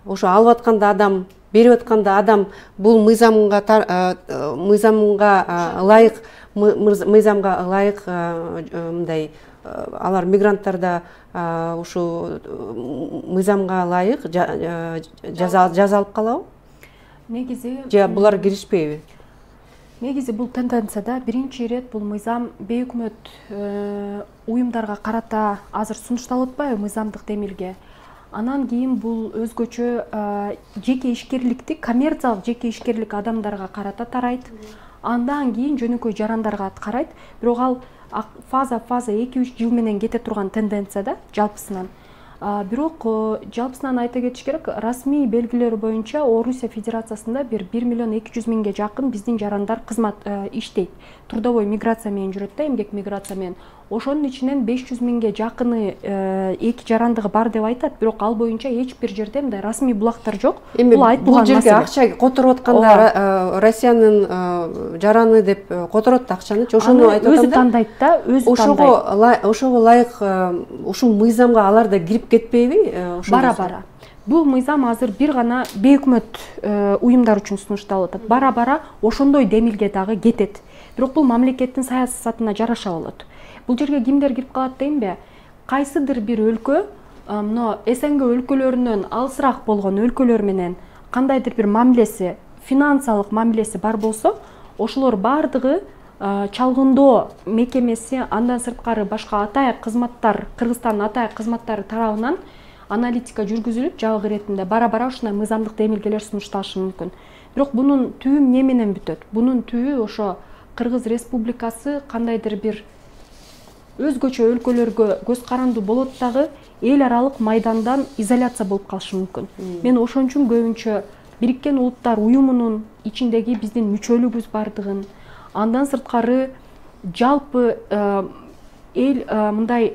ошо алып атканда адам, берип атканда адам бул мыйзамга ылайык мындай алар мигранттарда ушу мыйзамга ылайык жаза алып калабы? Негизи же булар киришпейби? Негизи бул тенденцияда биринчи ирет бул мыйзам бейөкмөт уюмдарга карата азыр сунушталып атпайбы мыйзамдык демилге. Анан кийин бул өзгөчө жеке ишкерликти, коммерциялык жеке ишкерлик адамдарга карата тарайт. андан кийин жөнөкөй жарандарга карайт. Бирок ал фаза 2-3 жыл менен кете турган тенденция да жалпысынан. Бирок жалпысынан айта кетиш керек, расмий белгилер боюнча Орусия Федерациясында бир 1 миллион 200 миңге жакын биздин жарандар кызмат иштейт. Трудовой миграция менен жүрөт да, эмгек миграция менен. Ошонун ичинен 500 миңге жакыны эки жарандыгы бар деп айтат, бирок ал боюнча эч бир жерде мындай расмий булактар жок. Бул айтылган жерге акча которуп атканда Россиянын жараны деп которот акчаны, ошону айтып атам да. Өзү тандайт да, өзү тандайт. Ошого ылайык ушул мыйзамга алар да кирип кетпейби? Бара-бара. Бул мыйзам азыр бир гана бейөкмөт уюмдар үчүн сунушталып атат. Бара-бара ошондой демилге дагы кетет. Бирок бул мамлекеттин саясатына жараша болот. Бул жерге кимдер кирип калат деймби? Кайсыдыр бир өлкө, мына СНГ өлкөлөрүнөн алысыраак болгон өлкөлөр менен кандайдыр бир мамилеси, финансалык мамилеси бар болсо, ошолор бардыгы чалгындоо мекемеси, андан сырткары башка атайык кызматтар, Кыргызстандын атайык кызматтары тарабынан аналитика жүргүзүлүп, жабык иретинде бара-бара ушундай мыйзамдык демилгелер сунушталышы мүмкүн. Бирок бунун түбү эмне менен бүтөт? Бунун түбү ошо Кыргыз Республикасы кандайдыр бир өзгөчө өлкөлөргө көз карандуу болот дагы эл аралык майдандан изоляция болуп калышы мүмкүн. Мен ошон үчүн көбүнчө Бириккен Улуттар уюмунун ичиндеги биздин мүчөлүгүбүз бардыгын, андан сырткары жалпы эл мындай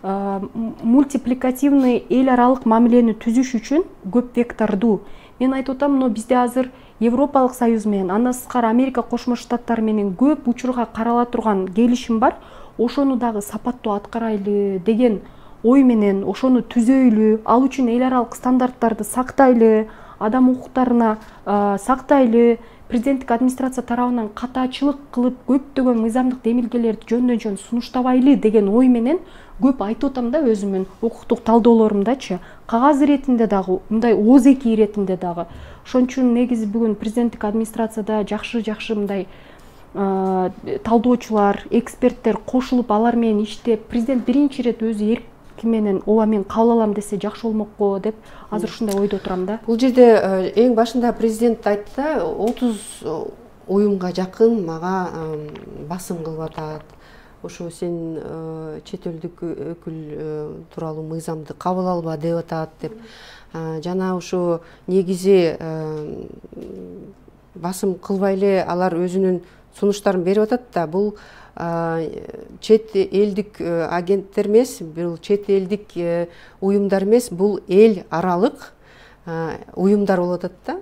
мультипликативный эл аралык мамилени түзүш үчүн көп вектордуу. Мен айтып атам, мына бизде азыр Европалык Союз менен, андан сырткары Америка Кошмо Штаттары менен көп учурга карала турган келишим бар. Ошону дагы сапаттуу аткарайлы деген ой менен ошону түзөйлү, ал үчүн эл аралык стандарттарды сактайлы, адам укуктарына сактайлы, президенттик администрация тарабынан катачылык кылып көптөгөн мыйзамдык демилгелерди жөндөн-жөн сунуштабайлы деген ой менен көп айтып атам да өзүмүн укуктук талдоолорумдачы, кагаз иретинде дагы, мындай ооз-эки иретинде дагы. Ошон үчүн негизи бүгүн президенттик администрацияда жакшы мындай талдоочулар, эксперттер кошулуп алар менен иштеп, президент биринчи ирет өзү эрки менен ооба мен кабыл алам десе жакшы болмокко деп азыр ушундай ойдо турам да. Бул жерде эң башында президент айтты, 30 уюмга жакын мага басым кылып атат. Ошо сен чет элдик өкүл тууралуу мыйзамды кабыл алба деп атат деп. Жана ошо негизи басым кылбай эле алар өзүнүн сунуштарын берип атат да. Бул чет элдик агенттер эмес, бул чет элдик уюмдар эмес, бул эл аралык уюмдар болуп атат да.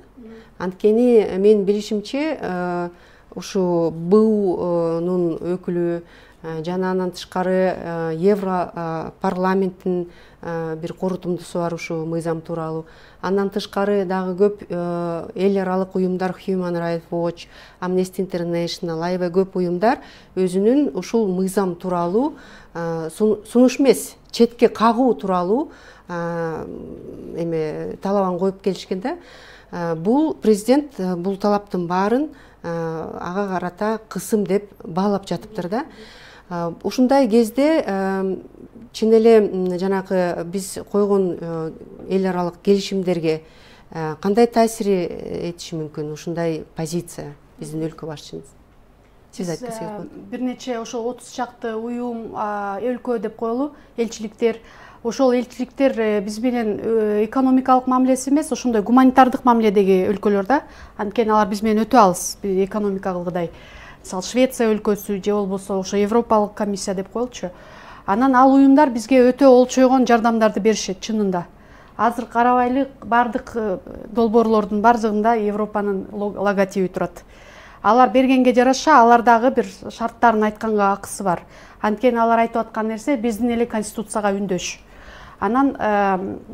Анткени мен билишимче ушу БУнун өкүлү жана андан тышкары Евро парламенттин бир корутундусу бар ушу мыйзам тууралуу. Андан тышкары дагы көп эл аралык уюмдар, Human Rights Watch, Amnesty International, аябай көп уюмдар өзүнүн ушул мыйзам тууралуу сунуш эмес, четке кагуу тууралуу талабын коюп келишкен да. Бул президент бул талаптын баарын ага карата кысым деп баалап жатыптыр да. Ушундай кезде чын эле жанагы биз койгон эл аралык келишимдерге кандай таасир этиши мүмкүн ушундай позиция биздин өлкө башчыбыз? Сиз айтсаңыз болот. Бир нече ошол 30 чакты уюм, өлкө деп коелу, элчиликтер. Ошол элчиликтер биз менен экономикалык мамилеси эмес, ошондой гуманитардык мамиледеги өлкөлөр да. Анткени алар биз менен өтө алыс экономика кылгыдай. Мисалы Швеция өлкөсү же болбосо ошо Европалык комиссия деп коелучу. Анан ал уюмдар бизге өтө олчойгон жардамдарды беришет чынында. Азыр карабайлы бардык долбоорлордун бардыгында Европанын логотиби турат. Алар бергенге жараша алар дагы бир шарттарын айтканга акысы бар. Анткени алар айтып аткан нерсе биздин эле конституцияга үндөш. Анан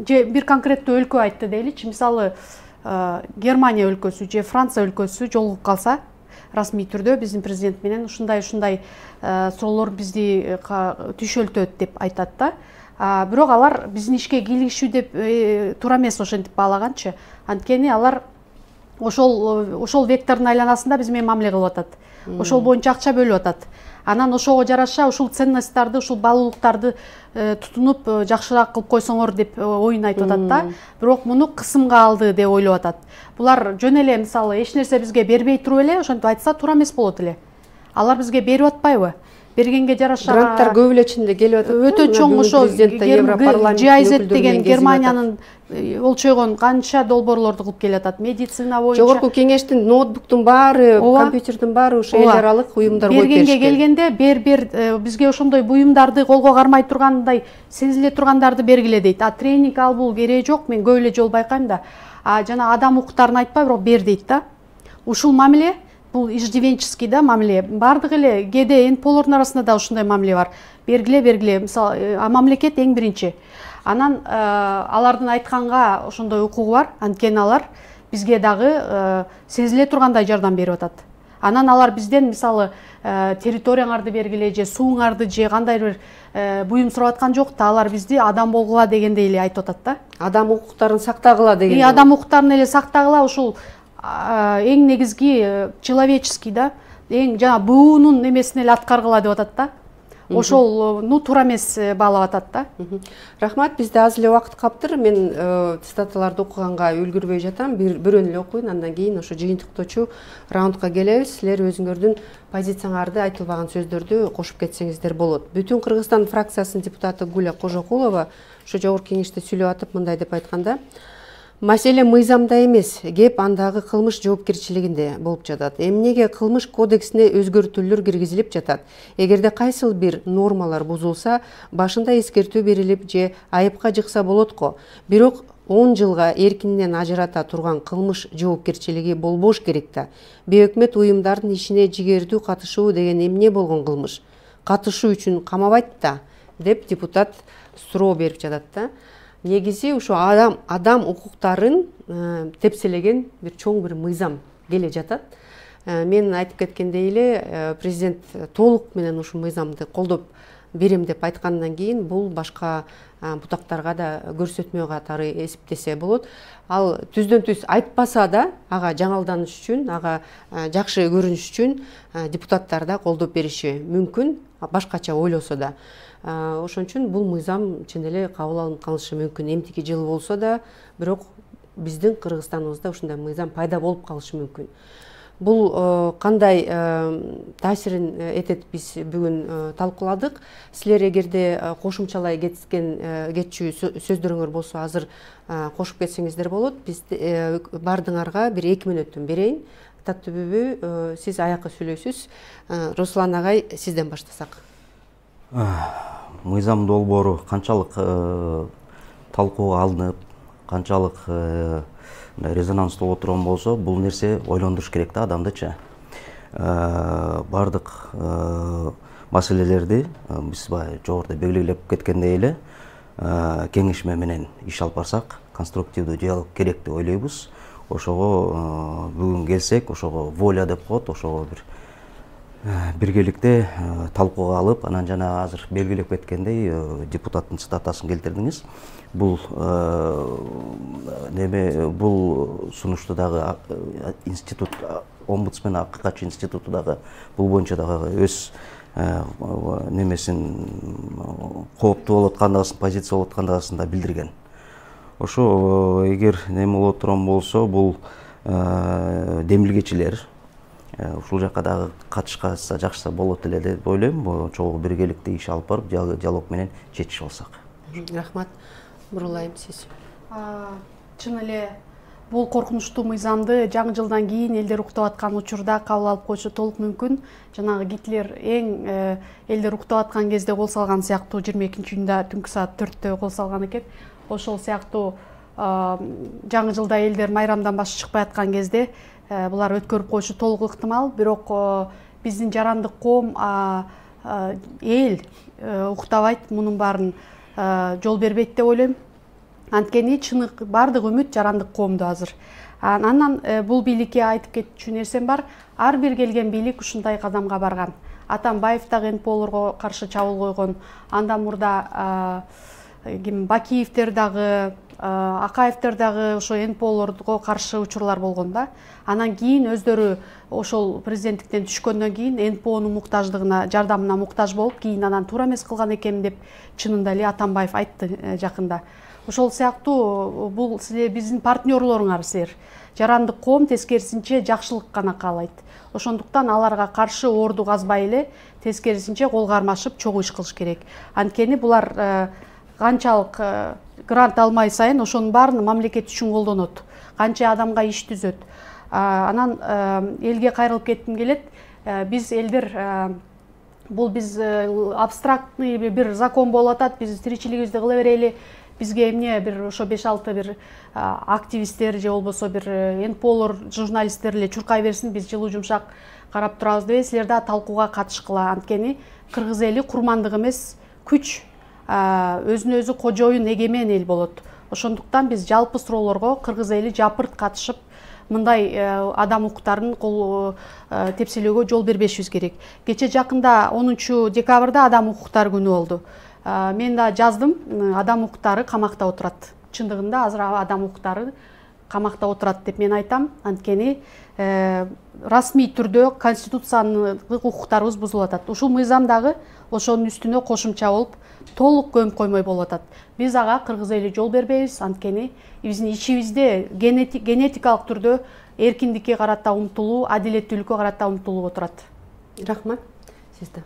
же бир конкреттүү өлкө айтты дейличи, мисалы Германия өлкөсү же Франция өлкөсү жолугуп калса, расмий түрдө биздин президент менен ушундай суроолор бизди түйшөлтөт деп айтат да. Бирок алар биздин ишке кийлигишүү деп туура эмес ошентип баалаганчы. Анткени алар ошол вектордун айланасында биз менен мамиле кылып атат. Ошол боюнча акча бөлүп атат. Анан ошого жараша ушул ценностьтарды, ушул баалуулуктарды тутунуп жакшыраак кылып койсоңор деп оюн айтып атат да. Бирок муну кысымга алды деп ойлоп атат. Булар жөн эле мисалы эч нерсе бизге бербей туруп эле ошентип айтса туура эмес болот эле. Алар бизге берип атпайбы? Бергенге жараша гранттар көп эле ичинде келип атат. Өтө чоң ошо GIZ деген Германиянын олчойгон канча долбоорлорду кылып келатат. Медицина боюнча жогорку кеңештин ноутбуктун баары, компьютердин баары ошо эл аралык уюмдар коюп беришкен. Бергенге келгенде бизге ошондой буюмдарды колго кармай тургандай сезиле тургандарды бергиле дейт. Тренинг ал бул кереги жок, мен көп эле жол байкайм да. Жана адам укуктарын айтпай, бирок бер дейт да. Ушул мамиле бул иждивенческий да мамиле. Бардык эле кээде НПОлордун арасында да ушундай мамиле бар. Бергиле. Мисалы, мамлекет эң биринчи. Анан алардын айтканга ошондой укугу бар. Анткени алар бизге дагы сезиле тургандай жардам берип атат. Анан алар бизден мисалы территорияңарды бергиле же сууңарды же кандайдыр бир буюм сурап аткан жок да. Алар бизди адам болгула дегендей эле айтып атат да. Адам укуктарын сактагыла дегендей. Адам укуктарын эле сактагыла, ушул эң негизги человеческий да, эң жана буунун немесин эле аткаргыла деп атат да. Ошол туура эмес баалап атат да. Рахмат, бизде аз эле убакыт калыптыр. Мен цитаталарды окуганга үлгүрбөй жатам. Бирөөнү эле окуйн, андан кийин ошо жыйынтыктоочу раундка келебиз. Силер өзүңөрдүн позицияңарды, айтылбаган сөздөрдү кошуп кетсеңиздер болот. Бүтүн Кыргызстан фракциясынын депутаты Гуля Кожокулова ошо жогорку кеңеште сүйлөп атып мындай деп айтканда: маселе мыйзамда эмес, кеп андагы кылмыш жоопкерчилигинде болуп жатат. Эмнеге кылмыш кодексине өзгөртүүлөр киргизилип жатат? Эгерде кайсыл бир нормалар бузулса, башында эскертүү берилип же айыпка жыкса болот го. Бирок 10 жылга эркининен ажырата турган кылмыш жоопкерчилиги болбош керек да. Бейөкмөт уюмдардын ишине жигердүү катышуу деген эмне болгон кылмыш? Катышуу үчүн камабайт да, деп депутат суроо берип жатат да. Негизи ушу адам укуктарын тепселеген бир чоң бир мыйзам келе жатат. Мен айтып кеткендей эле президент толук менен ушул мыйзамды колдоп берем деп айткандан кийин бул башка бутактарга да көрсөтмө катары эсептесе болот. Ал түздөн түз айтпаса да, ага жаңылданыш үчүн, ага жакшы көрүнүш үчүн депутаттар да колдоп бериши мүмкүн, башкача ойлосо да. Ошон үчүн бул мыйзам чын эле кабыл алынып калышы мүмкүн. Эмтики жыл болсо да, бирок биздин Кыргызстаныбызда ушундай мыйзам пайда болуп калышы мүмкүн. Бул кандай таасирин этет, биз бүгүн талкууладык. Силер эгерде кошумчалай кетчү сөздөрүңөр болсо азыр кошуп кетсеңиздер болот. Биз бардыңарга бир 2 мүнөттөн берейин. Таттыбүбү, сиз аякка сүйлөйсүз. Руслан агай, сизден баштасак. Мыйзам долбоору канчалык талкууга алынып, канчалык резонанстуу боло турган болсо, бул нерсе ойлондуруш керек да адамдычы. Бардык маселелерди биз жогоруда белгилеп кеткендей эле кеңешме менен иш алып барсак, конструктивдүү диалог керек деп ойлойбуз. Ошого бүгүн келсек, ошого воля деп коет, ошого бир биргеликте талкууга алып, анан жана азыр белгилеп кеткендей депутаттын цитатасын келтирдиңиз. Бул бул сунушту дагы институт, омбудсмен АККЧ институту дагы бул боюнча дагы өз немесин кооптуу болуп аткандасын, позиция болуп аткандасын да билдирген. Ошо эгер неме боло турган болсо, бул демилгечилер ушул жака дагы катышканса жакшы болот эле деп ойлойм. Чогуу биргеликте иш алып барып, диалог менен чечиш алсак. Рахмат. Бурулайым, сиз. Чын эле бул коркунучтуу мыйзамды жаңы жылдан кийин элдер уктап аткан учурда кабыл алып койушу толук мүмкүн. Жанагы Гитлер эң элдер уктап аткан кезде кол салган сыяктуу 22-июнда түнкү саат 4-тө кол салган экен. Ошол сыяктуу жаңы жылда элдер майрамдан башы чыкпай аткан кезде булар өткөрүп коюшу толук ыктымал. Бирок биздин жарандык коом эл уктабайт, мунун баарын жол бербейт деп ойлойм. Анткени чынык бардык үмүт жарандык коомдо азыр. Анан бул бийликке айтып кетчү нерсем бар. Ар бир келген бийлик ушундай кадамга барган. Атамбаев дагы НПОлорго каршы чабуул койгон. Андан мурда Бакиевдер дагы Акаевдер дагы ошо НПОлорго каршы учурлар болгон да. Анан кийин өздөрү ошол президенттиктен түшкөндөн кийин НПОнун муктаждыгына, жардамына муктаж болуп, кийин анан туура эмес кылган экенмин деп чынында эле Атамбаев айтты жакында. Ошол сыяктуу бул силер биздин партнерлоруңар силер. Жарандык коом тескерисинче жакшылык гана каалайт. Ошондуктан аларга каршы орду казбай эле тескерисинче кол кармашып чогуу иш кылыш керек. Анткени булар канчалык грант алмай сайын ошонун баарын мамлекет үчүн колдонот. Канча адамга иш түзөт. Анан элге кайрылып кетким келет. Биз элдер бул биз абстрактный бир закон болуп атат. Биз тиричилигибизди кыла берели. Бизге эмне бир ошо 5-6 бир активисттер же болбосо бир НПОлор, журналисттер эле чуркай берсин, биз жылуу жумшак карап турабыз деп силер да талкууга катышкыла. Анткени кыргыз эли курмандык эмес, күч, өзүнө өзү кожоюн, эгемен эл болот. Ошондуктан биз жалпы суроолорго кыргыз эли жапырт катышып, мындай адам укуктарын кол тепселөөгө жол бербешибиз керек. Кече жакында 10 декабрда адам укуктары күнү болду. Мен да жаздым, адам укуктары камакта отурат. Чындыгында азыр адам укуктары камакта отурат деп мен айтам. Анткени расмий түрдө конституциялык укуктарыбыз бузулуп атат. Ушул мыйзам дагы ошонун үстүнө кошумча болуп, толук көмүп коймой болуп атат. Биз ага кыргыз эли жол бербейбиз. Анткени биздин ичибизде генетикалык түрдө эркиндикке карата умтулуу, адилеттүүлүккө карата умтулуп отурат. Рахмат. Сизде.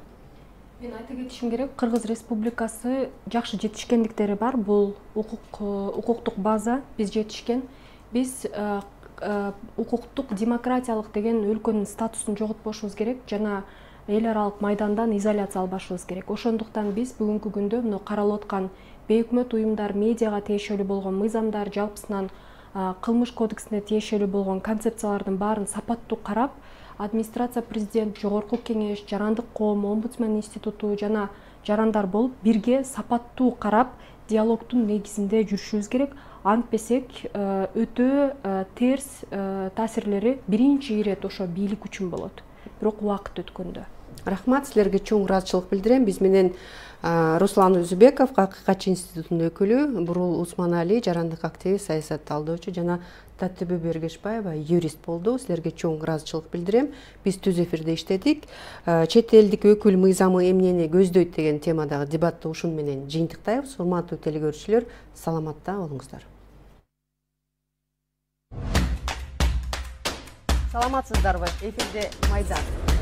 Мен айта кетишим керек, Кыргыз Республикасы жакшы жетишкендиктери бар. Бул укуктук база биз жетишкен. Биз укуктук демократиялык деген өлкөнүн статусун жоготпошубуз керек жана эл аралык майдандан изоляция албашыбыз керек. Ошондуктан биз бүгүнкү күндө мына каралып аткан бейөкмөт уюмдар, медиага тиешелүү болгон мыйзамдар, жалпысынан кылмыш кодексине тиешелүү болгон концепциялардын баарын сапаттуу карап, администрация, президент, жогорку кеңеш, жарандык коом, омбудсмен институту жана жарандар болуп бирге сапаттуу карап, диалогдун негизинде жүрүшүбүз керек. Антпесек өтө терс таасирлери биринчи ирет ошо бийлик үчүн болот. Бирок убакыт өткөндө. Рахмат, силерге чоң ыраазычылык билдирем. Биз менен Руслан Үзүбеков, Акыйкатчы институтунун өкүлү, Бурул Усманали, жарандык активист, саясат талдоочу жана Таттыбү Бергешбаева юрист болду. Силерге чоң ыраазычылык билдирем. Биз түз эфирде иштедик. Чет элдик өкүл мыйзамы эмнени көздөйт деген темадагы дебатты ушун менен жыйынтыктайбыз. Урматтуу телекөрүүчүлөр, саламатта болуңуздар. Саламатсыздарбы? Эфирде Майдан.